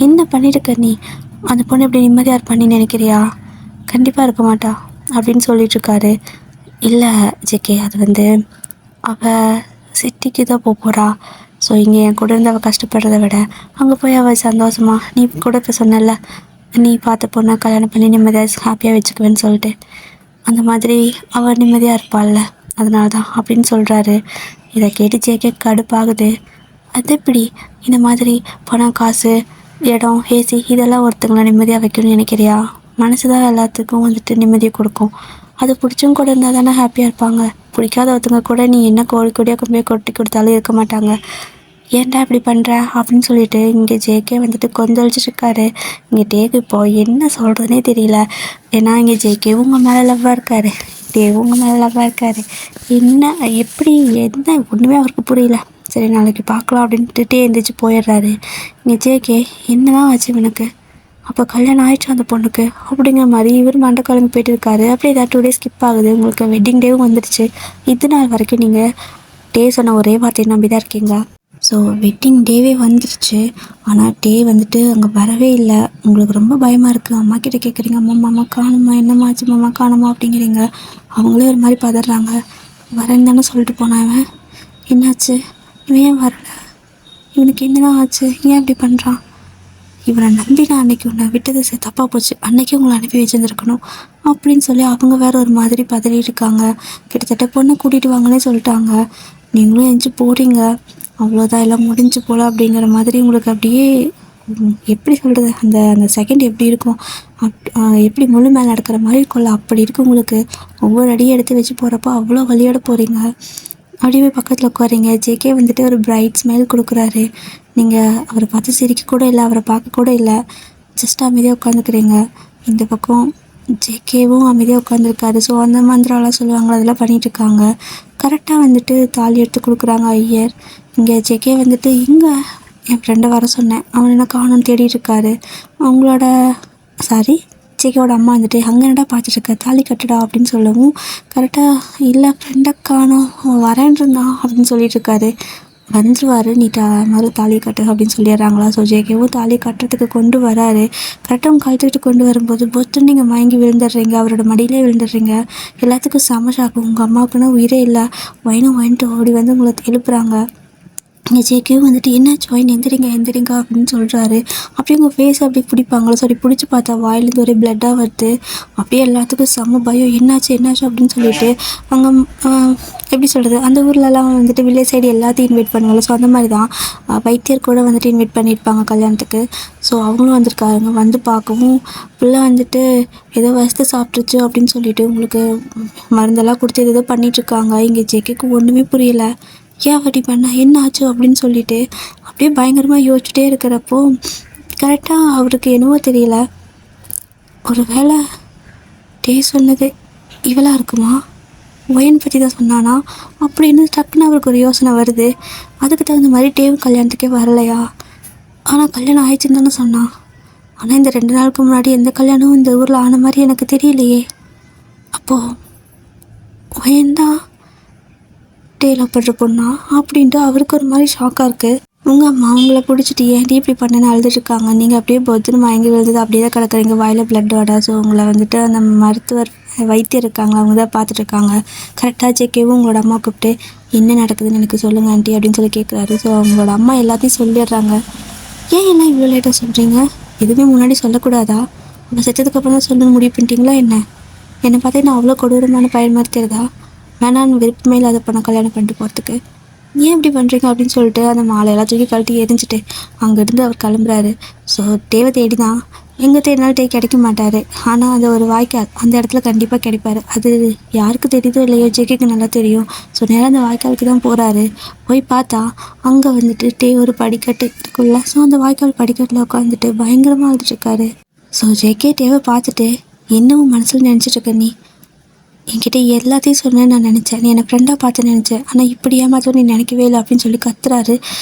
என்ன பண்ணிட்டுருக்க நீ? அந்த பொண்ணு எப்படி நிம்மதியாக இருப்பான்னு நினைக்கிறியா? கண்டிப்பாக இருக்க மாட்டா அப்படின்னு சொல்லிகிட்ருக்காரு. இல்லை ஜேகே, அது அவள் சிட்டிக்கு தான் போகிறா. ஸோ இங்கே என் கூட இருந்து அவள் கஷ்டப்படுறத விட அங்கே போய் அவள் சந்தோஷமா, நீ கூட இப்போ சொன்னல, நீ பார்த்த பொண்ணை கல்யாணம் பண்ணி நிம்மதியாக ஹாப்பியாக வச்சுக்குவேன்னு சொல்லிட்டு, அந்த மாதிரி அவள் நிம்மதியாக இருப்பாள்ல, அதனால தான் அப்படின்னு சொல்கிறாரு. இதை கேட்டு ஜேகே கடுப்பாகுது. அது எப்படி இந்த மாதிரி பணம், காசு, இடம், ஏசி இதெல்லாம் ஒருத்தங்களை நிம்மதியாக வைக்கணும்னு நினைக்கிறியா? மனசு தான் எல்லாத்துக்கும் வந்துட்டு நிம்மதியை கொடுக்கும். அது பிடிச்சும் கூட இருந்தால் தானே ஹாப்பியாக இருப்பாங்க. பிடிக்காத ஒருத்தங்க கூட நீ என்ன கோழி கொடியாக கொண்டு போய் கொட்டி கொடுத்தாலும் இருக்க மாட்டாங்க. ஏன்டா இப்படி பண்ணுற அப்படின்னு சொல்லிட்டு இங்கே ஜேகே வந்துட்டு கொந்தளிச்சிட்ருக்காரு. இங்கே டேக்கு இப்போ என்ன சொல்கிறதுனே தெரியல. ஏன்னா இங்கே ஜேகே உங்கள் மேலே லவ்வாக இருக்காரு, டேவும் உங்கள் மேலே லவ்வாக இருக்காரு. என்ன எப்படி என்ன ஒன்றுமே அவருக்கு புரியல. சரி நாளைக்கு பார்க்கலாம் அப்படின்ட்டு எழுந்திரிச்சு போயிடுறாரு. இங்கே ஜேகே என்ன தான் ஆச்சு இவனுக்கு, அப்போ கல்யாணம் ஆயிடுச்சு அந்த பொண்ணுக்கு அப்படிங்கிற மாதிரி இவர் மண்டை கிளம்பி போயிட்டு இருக்காரு. அப்படியே ஏதாவது 2 days ஸ்கிப் ஆகுது. உங்களுக்கு வெட்டிங் டேவும் வந்துடுச்சு. இது நாள் வரைக்கும் நீங்கள் டே சொன்ன ஒரே வார்த்தையை நம்பி தான் இருக்கீங்க. ஸோ வெட்டிங் டேவே வந்துடுச்சு, ஆனால் டே வந்துட்டு அங்கே வரவே இல்லை. உங்களுக்கு ரொம்ப பயமாக இருக்குது. அம்மா கிட்டே கேட்குறீங்க, அம்மா காணுமா, என்னம்மாச்சு மாமா காணுமா அப்படிங்கிறீங்க. அவங்களே ஒரு மாதிரி பதறாங்க. வரேன்னு தானே சொல்லிட்டு போனாவன், என்னாச்சு, இவன் ஏன் வரல, இவனுக்கு என்ன தான் ஆச்சு, ஏன் இப்படி பண்ணுறான், இவனை நம்பி நான் அன்றைக்கி உன்னை விட்டது தப்பாக போச்சு, அன்றைக்கி உங்களை அனுப்பி வச்சுருந்துருக்கணும் அப்படின்னு சொல்லி அவங்க வேறு ஒரு மாதிரி பதறியிருக்காங்க. கிட்டத்தட்ட பொண்ணை கூட்டிகிட்டு வாங்கன்னே சொல்லிட்டாங்க. நீங்களும் எஞ்சி போகிறீங்க, அவ்வளோதான் எல்லாம் முடிஞ்சு போல அப்படிங்கிற மாதிரி உங்களுக்கு அப்படியே எப்படி சொல்கிறது, அந்த செகண்ட் எப்படி இருக்கும், எப்படி முழு மேலே நடக்கிற மாதிரி இருக்கும்ல, அப்படி இருக்குது உங்களுக்கு. ஒவ்வொரு அடியும் எடுத்து வச்சு போகிறப்போ அவ்வளோ வழியோட போகிறீங்க. அப்படியே பக்கத்தில் உட்காரிங்க. ஜேகே வந்துட்டு ஒரு பிரைட் ஸ்மைல் கொடுக்குறாரு. நீங்கள் அவரை பார்த்து சிரிக்க கூட இல்லை, அவரை பார்க்க கூட இல்லை, ஜஸ்ட் அமைதியாக உட்காந்துக்கிறீங்க. இந்த பக்கம் ஜேகேவும் அமைதியாக உட்காந்துருக்காரு. ஸோ அந்த மந்திரம்லாம் சொல்லுவாங்க, அதெல்லாம் பண்ணிகிட்ருக்காங்க. கரெக்டாக வந்துட்டு தாலி எடுத்து கொடுக்குறாங்க ஐயர். இங்கே ஜேகே வந்துட்டு இங்கே என் ஃப்ரெண்டை வர சொன்னேன், அவன் என்ன காணும்னு தேடிட்டு இருக்காரு. அவங்களோட ஜேகேவோட அம்மா வந்துட்டு அங்கே என்னடா பார்த்துட்ருக்க, தாலி கட்டுடா அப்படின்னு சொல்லவும், கரெக்டாக இல்லை ஃப்ரெண்டை காணோம், அவன் வரேன் இருந்தான் அப்படின்னு சொல்லிட்டுருக்காரு. வந்துருவார், நீட்டா மாதிரி தாலி கட்டு அப்படின்னு சொல்லிடுறாங்களா. ஸோ ஜேகேவும் தாலி கட்டுறதுக்கு கொண்டு வராரு. கரெக்டாக அவங்க கழுத்துக்கிட்டு கொண்டு வரும்போது பொத்து நீங்கள் மயங்கி விழுந்துடுறீங்க, அவரோட மடியிலே விழுந்துடுறீங்க. எல்லாத்துக்கும் செம ஷாக்கு. உங்கள் அம்மாவுக்குன்னா உயிரே இல்லை, வயினும் வாங்கிட்டு ஓடி வந்து உங்களை எழுப்புறாங்க. இங்கே ஜேகேவும் வந்துட்டு என்னாச்சு வாயின் எந்திரிங்க எந்திரிங்க அப்படின்னு சொல்கிறாரு. அப்படியே உங்கள் ஃபேஸ் அப்படி பிடிப்பாங்களோ சரி பிடிச்சி பார்த்தா வாயிலேருந்து ஒரே பிளட்டாக வருது. அப்படியே எல்லாத்துக்கும் செம்ம பயம், என்னாச்சு என்னாச்சு அப்படின்னு சொல்லிட்டு அங்கே எப்படி சொல்கிறது, அந்த ஊர்லலாம் வந்துட்டு வில்லேஜ் சைடு எல்லாத்தையும் இன்வைட் பண்ணுவாங்க. ஸோ அந்த மாதிரி தான் வைத்தியர் கூட வந்துட்டு இன்வைட் பண்ணியிருப்பாங்க கல்யாணத்துக்கு. ஸோ அவங்களும் வந்திருக்காங்க. வந்து பார்க்கவும் பிள்ளை வந்துட்டு ஏதோ வசத்தை சாப்பிட்ருச்சு அப்படின்னு சொல்லிட்டு உங்களுக்கு மருந்தெல்லாம் கொடுத்து ஏதோ பண்ணிகிட்ருக்காங்க. இங்கே ஜேகேக்கு ஒன்றுமே புரியல. ஏன் அப்படி பண்ண என்ன ஆச்சு அப்படின்னு சொல்லிட்டு அப்படியே பயங்கரமாக யோசிச்சுட்டே இருக்கிறப்போ கரெக்டாக அவருக்கு என்னவோ தெரியல, ஒரு வேளை சொன்னது இவளாக இருக்குமா, ஒயன் பற்றி தான் சொன்னானா அப்படின்னு டக்குன்னு அவருக்கு ஒரு யோசனை வருது. அதுக்கு தகுந்த மாதிரி கல்யாணத்துக்கே வரலையா, ஆனால் கல்யாணம் ஆயிடுச்சுன்னு தானே சொன்னான். ஆனால் இந்த 2 நாளுக்கு முன்னாடி எந்த கல்யாணமும் இந்த ஊரில் ஆன மாதிரி எனக்கு தெரியலையே. அப்போது ஒயன் தான் லவ் பண்ணுற பொண்ணா அப்படின்ட்டு அவருக்கு ஒரு மாதிரி ஷாக்காக இருக்குது. உங்கள் அம்மா அவங்கள பிடிச்சிட்டு ஏன்டி இப்படி பண்ணேன்னு அழுதுட்டுருக்காங்க. நீங்கள் அப்படியே பொத்துன்னு மயங்கி விழுந்தது அப்படியே தான் கிடக்குறீங்க, வாயில் பிளட் வர. ஸோ உங்களை வந்துட்டு அந்த மருத்துவர் வைத்தியர் இருக்காங்க, அவங்க தான் பார்த்துட்ருக்காங்க. கரெக்டாக ஜேகேவும் உங்களோட அம்மா கூப்பிட்டு என்ன நடக்குதுன்னு எனக்கு சொல்லுங்கள் ஆண்டி அப்படின்னு சொல்லி கேட்குறாரு. ஸோ அவங்களோட அம்மா எல்லாத்தையும் சொல்லிடுறாங்க. ஏன் எல்லாம் இவ்வளோ லேட்டாக சொல்கிறீங்க, எதுவுமே முன்னாடி சொல்லக்கூடாதா, நம்ம செத்ததுக்கப்புறம் தான் சொல்லணும்னு முடிவு பண்ணிட்டீங்களா என்ன, என்னை பார்த்தா நான் அவ்வளோ கொடூரமான பையன் மாதிரி தெரியுதா, வேணான்னு விருப்பமே இல்லாத பொண்ணை கல்யாணம் பண்ணிட்டு போகிறதுக்கு ஏன் இப்படி பண்ணுறீங்க அப்படின்னு சொல்லிட்டு அந்த மாலையெல்லாம் தூக்கி கழட்டி எரிஞ்சிட்டு அங்கேருந்து அவர் கிளம்புறாரு. ஸோ தேடி தான் எங்கே தேடினாலும் கிடைக்க மாட்டார். ஆனால் அந்த ஒரு வாய்க்கால் அந்த இடத்துல கண்டிப்பாக கிடைப்பார். அது யாருக்கு தெரியுதோ இல்லையோ ஜேகேக்கு நல்லா தெரியும். ஸோ நேரம் அந்த வாய்க்காலுக்கு தான் போகிறாரு. போய் பார்த்தா அங்கே வந்துட்டு ஒரு படிக்கட்டு இருக்குல்ல. ஸோ அந்த வாய்க்கால் படிக்கட்டில் உட்காந்துட்டு பயங்கரமாக அழுதுட்டுருக்காரு. ஸோ ஜேகே பார்த்துட்டு என்னவும் மனசில் நினச்சிட்ருக்க, நீ என்கிட்ட எல்லாத்தையும் சொன்னேன்னு நான் நினச்சேன், நீ என்னை ஃப்ரெண்டாக பார்த்து நினச்சேன், ஆனால் இப்படி ஏமாத்தோன்னு நீ நினைக்கவே இல்லை அப்படின்னு சொல்லி கத்துறாரு.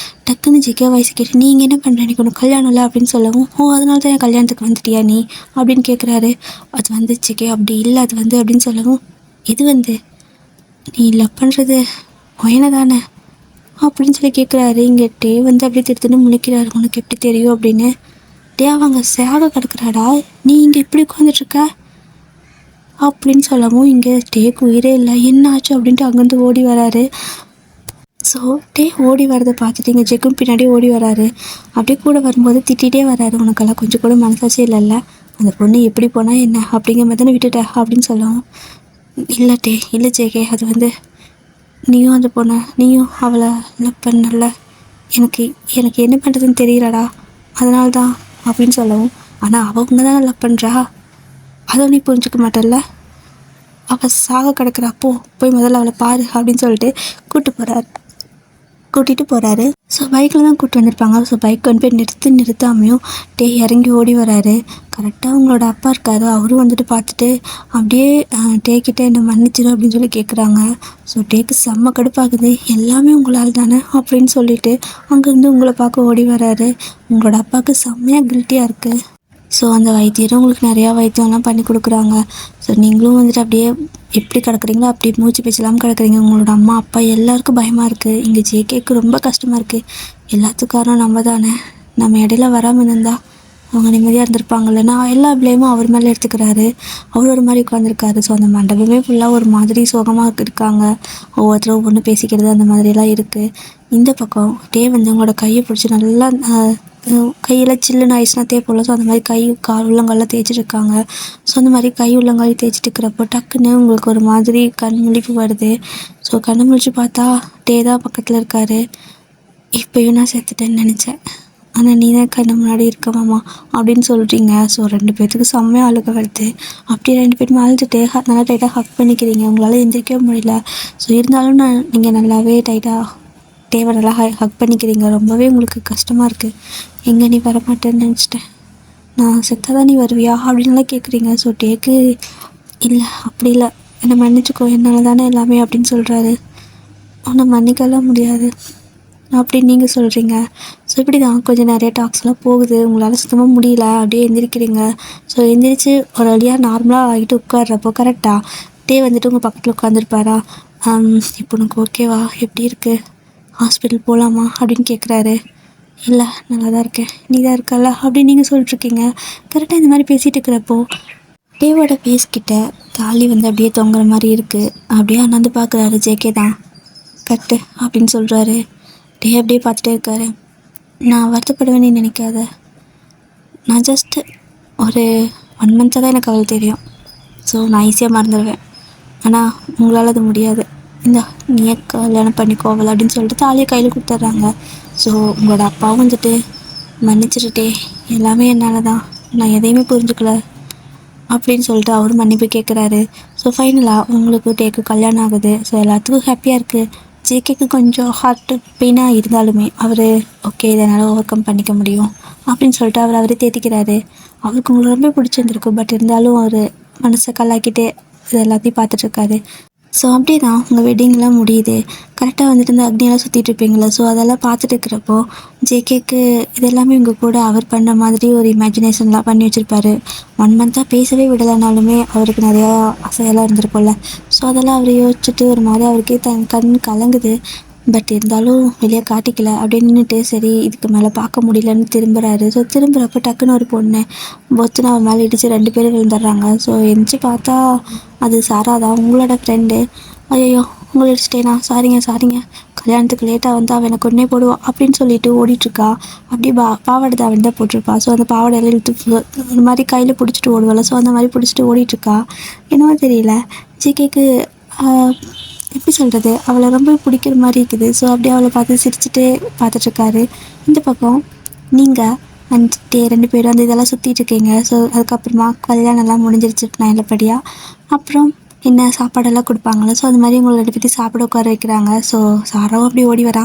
டக்குன்னு ஜேகே வயசு கேட்டு நீங்கள் என்ன பண்ணுற, எனக்கு ஒன்று கல்யாணம் இல்லை அப்படின்னு சொல்லவும், அதனால தான் என் கல்யாணத்துக்கு வந்துட்டியா நீ அப்படின்னு கேட்குறாரு. அது வந்து ஜேகே அப்படி இல்லை, அது வந்து அப்படின்னு சொல்லவும், இது வந்து நீ லவ் பண்ணுறது ஒயனை தானே அப்படின்னு சொல்லி கேட்குறாரு. இங்கே அப்படியே திருத்துன்னு முழிக்கிறாரு. உனக்கு எப்படி தெரியும் அப்படின்னு. அவங்க சேக கிடக்குறாடா, நீ இங்கே இப்படி உட்காந்துட்ருக்க அப்படின்னு சொல்லவும் இங்கே உயிரே இல்லை, என்ன ஆச்சு அப்படின்ட்டு அங்கேருந்து ஓடி வராரு. ஸோ ஓடி வரதை பார்த்துட்டு இங்கே ஜெக்கும் பின்னாடி ஓடி வராரு. அப்படியே கூட வரும்போது திட்டிகிட்டே வராரு, உனக்கெல்லாம் கொஞ்சம் கூட மனசாட்சி இல்லைல்ல, அந்த பொண்ணு எப்படி போனால் என்ன அப்படிங்கிற மாதிரி தானே விட்டுட்ட அப்படின்னு சொல்லவும், இல்லை இல்லை ஜேகே, அது வந்து நீயும் அந்த பொண்ணை நீயும் அவளை லவ் பண்ணல, எனக்கு எனக்கு என்ன பண்ணுறதுன்னு தெரியலடா, அதனால தான் அப்படின்னு சொல்லவும், ஆனால் அவங்க தானே லவ் பண்ணுறா, அதை நீ புரிஞ்சுக்க மாட்டல்ல, அவள் சாக கிடக்குறப்போ போய் முதல்ல அவளை பாரு அப்படின்னு சொல்லிட்டு கூட்டிகிட்டு போகிறாரு. ஸோ பைக்கில் தான் கூப்பிட்டு வந்திருப்பாங்க. ஸோ பைக் கொண்டு போய் நிறுத்தாமையும் இறங்கி ஓடி வராரு. கரெக்டாக அவங்களோட அப்பா இருக்காரு, அவரும் வந்துட்டு பார்த்துட்டு அப்படியே கிட்டே என்னை மன்னிச்சிடும் அப்படின்னு சொல்லி கேட்குறாங்க. ஸோ செம்ம கடுப்பாகுது, எல்லாமே உங்களால் தானே அப்படின்னு சொல்லிட்டு அங்கேருந்து உங்களை பார்க்க ஓடி வராரு. உங்களோட அப்பாவுக்கு செம்மையாக கில்ட்டியாக இருக்குது. ஸோ அந்த வைத்தியரும் உங்களுக்கு நிறையா வைத்தியம்லாம் பண்ணி கொடுக்குறாங்க. ஸோ நீங்களும் வந்துட்டு அப்படியே எப்படி கிடக்குறீங்களோ அப்படி மூச்சு பேச்சலாமல் கிடக்குறீங்க. உங்களோட அம்மா அப்பா எல்லாருக்கும் பயமாக இருக்குது. இங்கே ஜேகேக்கு ரொம்ப கஷ்டமாக இருக்குது. எல்லாத்துக்கும் காரணம் நம்ம தானே, நம்ம இடையில வராமல் இருந்தால் அவங்க நிம்மதியாக இருந்திருப்பாங்கல்ல. நான் எல்லா பிளேமும் அவர் மேலே எடுத்துக்கிறாரு. அவர் ஒரு மாதிரி உட்காந்துருக்காரு. ஸோ அந்த மண்டபமே ஃபுல்லாக ஒரு மாதிரி சோகமாக இருக்காங்க. ஒவ்வொருத்தரும் ஒவ்வொன்று பேசிக்கிறது அந்த மாதிரியெல்லாம் இருக்குது. இந்த பக்கம் வந்து உங்களோட கையை பிடிச்சி நல்லா கையில் சில்லுன்னு ஆயிடுச்சுன்னா தேய்ப்போம்ல. ஸோ அந்த மாதிரி கை கால் உள்ளங்கால்லாம் தேய்ச்சிட்ருக்காங்க. ஸோ அந்த மாதிரி கை உள்ளங்கால் தேய்ச்சிட்டு இருக்கிறப்போ டக்குன்னு உங்களுக்கு ஒரு மாதிரி கண் முழிப்பு வருது. ஸோ கண்ணு முழிச்சு பார்த்தா தான் பக்கத்தில் இருக்கார். இப்போயும் நான் செத்துட்டேன்னு நினச்சேன், ஆனால் நீ தான் கண்ணு முன்னாடி இருக்க மாமா அப்படின்னு சொல்கிறீங்க. ஸோ 2 பேர்த்துக்கு செம்மையாக அழுக வருது. அப்படியே 2 பேருமே அழுதுட்டு நல்லா டைட்டாக ஹக் பண்ணிக்கிறீங்க. உங்களால் எந்திரிக்கவே முடியல. ஸோ இருந்தாலும் நீங்கள் நல்லாவே டைட்டாக நல்லா ஹக் பண்ணிக்கிறீங்க. ரொம்பவே உங்களுக்கு கஷ்டமாக இருக்குது. எங்கே நீ வரமாட்டேன்னு நினச்சிட்டேன், நான் செத்தாதான் நீ வருவியா அப்படின்லாம் கேட்குறீங்க. ஸோ இல்லை அப்படி இல்லை, என்னை மன்னிச்சிக்கோ, என்னால் தானே எல்லாமே அப்படின்னு சொல்கிறாரு. உன்னை மன்னிக்கலாம் முடியாது அப்படின்னு நீங்கள் சொல்கிறீங்க. ஸோ இப்படி தான் கொஞ்சம் நிறைய டாக்ஸ்லாம் போகுது. உங்களால் சுத்தமாக முடியல. அப்படியே எந்திரிக்கிறீங்க. ஸோ எந்திரிச்சு ஒரு வழியாக நார்மலாக ஆகிட்டு உட்காடுறப்போ கரெக்டாக வந்துட்டு உங்கள் பக்கத்தில் உட்காந்துருப்பாரா. இப்போ உனக்கு ஓகேவா, எப்படி இருக்குது, ஹாஸ்பிட்டல் போகலாமா அப்படின்னு கேட்குறாரு. இல்லை நல்லா தான் இருக்கேன், நீ தான் இருக்கல அப்படின்னு நீங்கள் சொல்லிட்டுருக்கீங்க. கரெக்டாக இந்த மாதிரி பேசிகிட்டு இருக்கிறப்போ டேவோட பேஸ்கிட்ட தாலி அப்படியே தொங்குற மாதிரி இருக்குது. அப்படியே அண்ணாந்து பார்க்குறாரு. ஜேகே தான் கட்டு அப்படின்னு சொல்கிறாரு. அப்படியே பார்த்துட்டே இருக்காரு. நான் வருத்தப்படுவேன்னு நினைக்காத. நான் ஜஸ்ட்டு ஒரு 1 மந்த்தாக தான் எனக்கு அவள் தெரியும். ஸோ நான் ஈஸியாக மறந்துடுவேன். ஆனால் உங்களால் அது முடியாது. இந்த நீயே கல்யாணம் பண்ணிக்கோ அவள் அப்படின்னு சொல்லிட்டு தாலியை கையில் கொடுத்துட்றாங்க. ஸோ உங்களோட அப்பாவும் வந்துட்டு மன்னிச்சிருட்டே, எல்லாமே என்னால் தான், நான் எதையுமே புரிஞ்சுக்கல அப்படின்னு சொல்லிட்டு அவரும் மன்னிப்பு கேட்குறாரு. ஸோ ஃபைனலாக உங்களுக்கு டேக்கு கல்யாணம் ஆகுது. ஸோ எல்லாத்துக்கும் ஹாப்பியாக இருக்குது. ஜேகேக்கு கொஞ்சம் ஹார்ட் பெயினாக இருந்தாலுமே அவர் ஓகே இதனால் ஓவர் கம் பண்ணிக்க முடியும் அப்படின்னு சொல்லிட்டு அவரே தேத்திக்கிறாரு. அவருக்கு உங்களுக்கு ரொம்ப பிடிச்சிருந்துருக்கு. பட் இருந்தாலும் அவர் மனசை கல்லாக்கிட்டே இது எல்லாத்தையும் பார்த்துட்ருக்காரு. ஸோ அப்படி தான் உங்கள் வெட்டிங்லாம் முடியுது. கரெக்டாக வந்துட்டு இந்த அக்னியெல்லாம் சுற்றிட்டு இருப்பீங்களா. ஸோ அதெல்லாம் பார்த்துட்டு இருக்கிறப்போ ஜேகேக்கு இதெல்லாமே உங்கள் கூட அவர் பண்ண மாதிரி ஒரு இமேஜினேஷன்லாம் பண்ணி வச்சுருப்பாரு. 1 மந்த்தாக பேசவே விடலைனாலுமே அவருக்கு நிறையா ஆசையெல்லாம் இருந்திருக்கும்ல. ஸோ அதெல்லாம் அவர் யோசிச்சுட்டு ஒரு மாதிரி அவருக்கே கண் கலங்குது. பட் இருந்தாலும் வெளியே காட்டிக்கல. அப்படியே நின்றுட்டு சரி இதுக்கு மேலே பார்க்க முடியலன்னு திரும்புகிறாரு. ஸோ திரும்புகிறப்ப டக்குன்னு ஒரு பொண்ணு பொத்துன்னு அவன் மேலே இடித்து 2 பேரும் விழுந்துடுறாங்க. ஸோ எந்திச்சு பார்த்தா அது சாரா தான், உங்களோட ஃப்ரெண்டு. ஐயோ உங்களை இடிச்சிட்டேனா, சாரிங்க கல்யாணத்துக்கு லேட்டாக வந்து அவன் எனக்கு ஒன்றே போடுவான் அப்படின்னு சொல்லிட்டு ஓடிட்டுருக்கா. அப்படியே பாவாடை தாவணி தான் போட்டிருப்பா. ஸோ அந்த பாவாடையெல்லாம் இழுத்து ஒரு மாதிரி கையில் பிடிச்சிட்டு ஓடுவாள். ஸோ அந்த மாதிரி பிடிச்சிட்டு ஓடிட்டுருக்கா. என்னவோ தெரியல ஜிகேக்கு எப்படி சொல்கிறது, அவளை ரொம்ப பிடிக்கிற மாதிரி இருக்குது. ஸோ அப்படியே அவளை பார்த்து சிரிச்சுட்டு பார்த்துட்ருக்காரு. இந்த பக்கம் நீங்கள் வந்துட்டு 2 பேரும் அந்த இதெல்லாம் சுற்றிட்டு இருக்கீங்க. ஸோ அதுக்கப்புறமா கல்யாணம்லாம் முடிஞ்சிருச்சு நல்லபடியாக. அப்புறம் என்ன சாப்பாடெல்லாம் கொடுப்பாங்களே. ஸோ அது மாதிரி உங்களை 2 பேர்த்தையும் சாப்பிட உட்கார வைக்கிறாங்க. ஸோ சாராவும் அப்படி ஓடி வரா.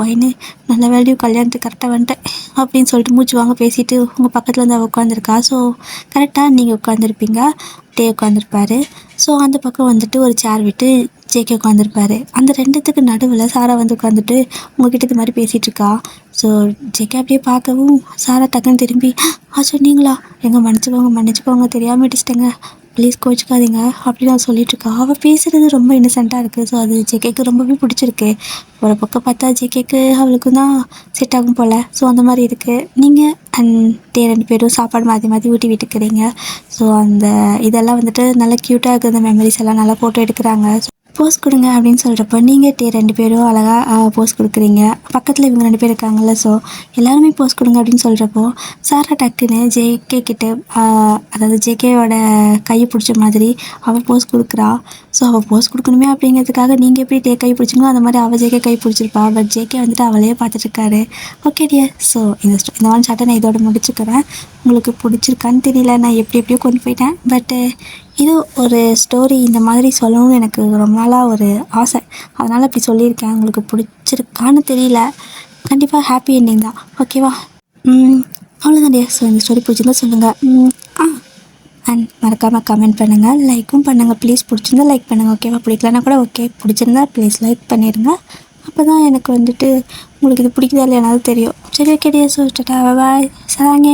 ஒயின்னு நல்ல வேலையும் கல்யாணத்துக்கு கரெக்டாக வந்துட்டேன் அப்படின்னு சொல்லிட்டு மூச்சு வாங்க பேசிட்டு உங்கள் பக்கத்தில் வந்து அவள் உட்காந்துருக்கா. ஸோ கரெக்டாக நீங்கள் உட்காந்துருப்பீங்க, டே உட்காந்துருப்பாரு. ஸோ அந்த பக்கம் வந்துட்டு ஒரு சேர் விட்டு ஜேகே உட்காந்துருப்பாரு. அந்த 2த்துக்கு நடுவில் சாரா வந்து உட்காந்துட்டு உங்ககிட்ட இது மாதிரி பேசிகிட்ருக்கா. ஸோ ஜேகே அப்படியே பார்க்கவும் சாரா டக்குன்னு திரும்பி சொன்னீங்களா, மன்னிச்சுக்கோங்க தெரியாமல் இடிச்சிட்டேங்க, ப்ளீஸ் கோச்சிக்காதீங்க அப்படின்னு நான் சொல்லிகிட்ருக்கா. அவள் பேசுகிறது ரொம்ப இன்னசென்ட்டாக இருக்குது. ஸோ அது ஜேகேக்கு ரொம்பவே பிடிச்சிருக்கு. ஒரு பக்கம் பார்த்தா ஜேகேக்கு அவளுக்கு தான் செட் ஆகும் போல். ஸோ அந்த மாதிரி இருக்குது. நீங்கள் அண்ட் 2 பேரும் சாப்பாடு மாற்றி ஊட்டி விட்டுக்கிறீங்க. ஸோ அந்த இதெல்லாம் வந்துட்டு நல்லா க்யூட்டாக இருக்குது. அந்த மெமரிஸ் எல்லாம் நல்லா ஃபோட்டோ எடுக்கிறாங்க. போஸ் கொடுங்க அப்படின்னு சொல்கிறப்போ நீங்கள் 2 பேரும் அழகாக போஸ் கொடுக்குறீங்க. பக்கத்தில் இவங்க 2 பேர் இருக்காங்கல்ல. ஸோ எல்லாருமே போஸ் கொடுங்க அப்படின்னு சொல்கிறப்போ சாரா டக்குன்னு ஜேகே கிட்ட அதாவது ஜேகேவோட கையை பிடிச்ச மாதிரி அவள் போஸ் கொடுக்குறா. ஸோ அவள் போஸ் கொடுக்கணுமே அப்படிங்கிறதுக்காக நீங்கள் எப்படி கை பிடிச்சிங்களோ அந்த மாதிரி அவள் ஜேகே கை பிடிச்சிருப்பா. பட் ஜேகே வந்துட்டு அவளையே பார்த்துட்ருக்காரு. Okay dear. ஸோ இந்த ஒன் ஷார்ட்டை நான் இதோட முடிச்சுக்கிறேன். உங்களுக்கு பிடிச்சிருக்கான்னு தெரியல, நான் எப்படியோ கொண்டு போயிட்டேன். பட்டு இது ஒரு ஸ்டோரி இந்த மாதிரி சொல்லணும்னு எனக்கு ரொம்ப நாளாக ஒரு ஆசை. அதனால் இப்படி சொல்லியிருக்கேன். உங்களுக்கு பிடிச்சிருக்கான்னு தெரியல. கண்டிப்பாக ஹாப்பி என்டிங் தான். ஓகேவா? அவ்வளோதான் டே. ஸோ இந்த ஸ்டோரி பிடிச்சிருந்தா சொல்லுங்கள். அண்ட் மறக்காமல் கமெண்ட் பண்ணுங்கள், லைக்கும் பண்ணுங்கள் ப்ளீஸ். பிடிச்சிருந்தா லைக் பண்ணுங்கள். ஓகேவா? பிடிக்கலன்னா கூட ஓகே, பிடிச்சிருந்தா ப்ளீஸ் லைக் பண்ணிடுங்க. அப்போ தான் எனக்கு வந்துட்டு உங்களுக்கு இது பிடிக்குதா இல்லையானாலும் தெரியும். சரி ஓகே டே. ஸோ டாடா பாய். சராங்க.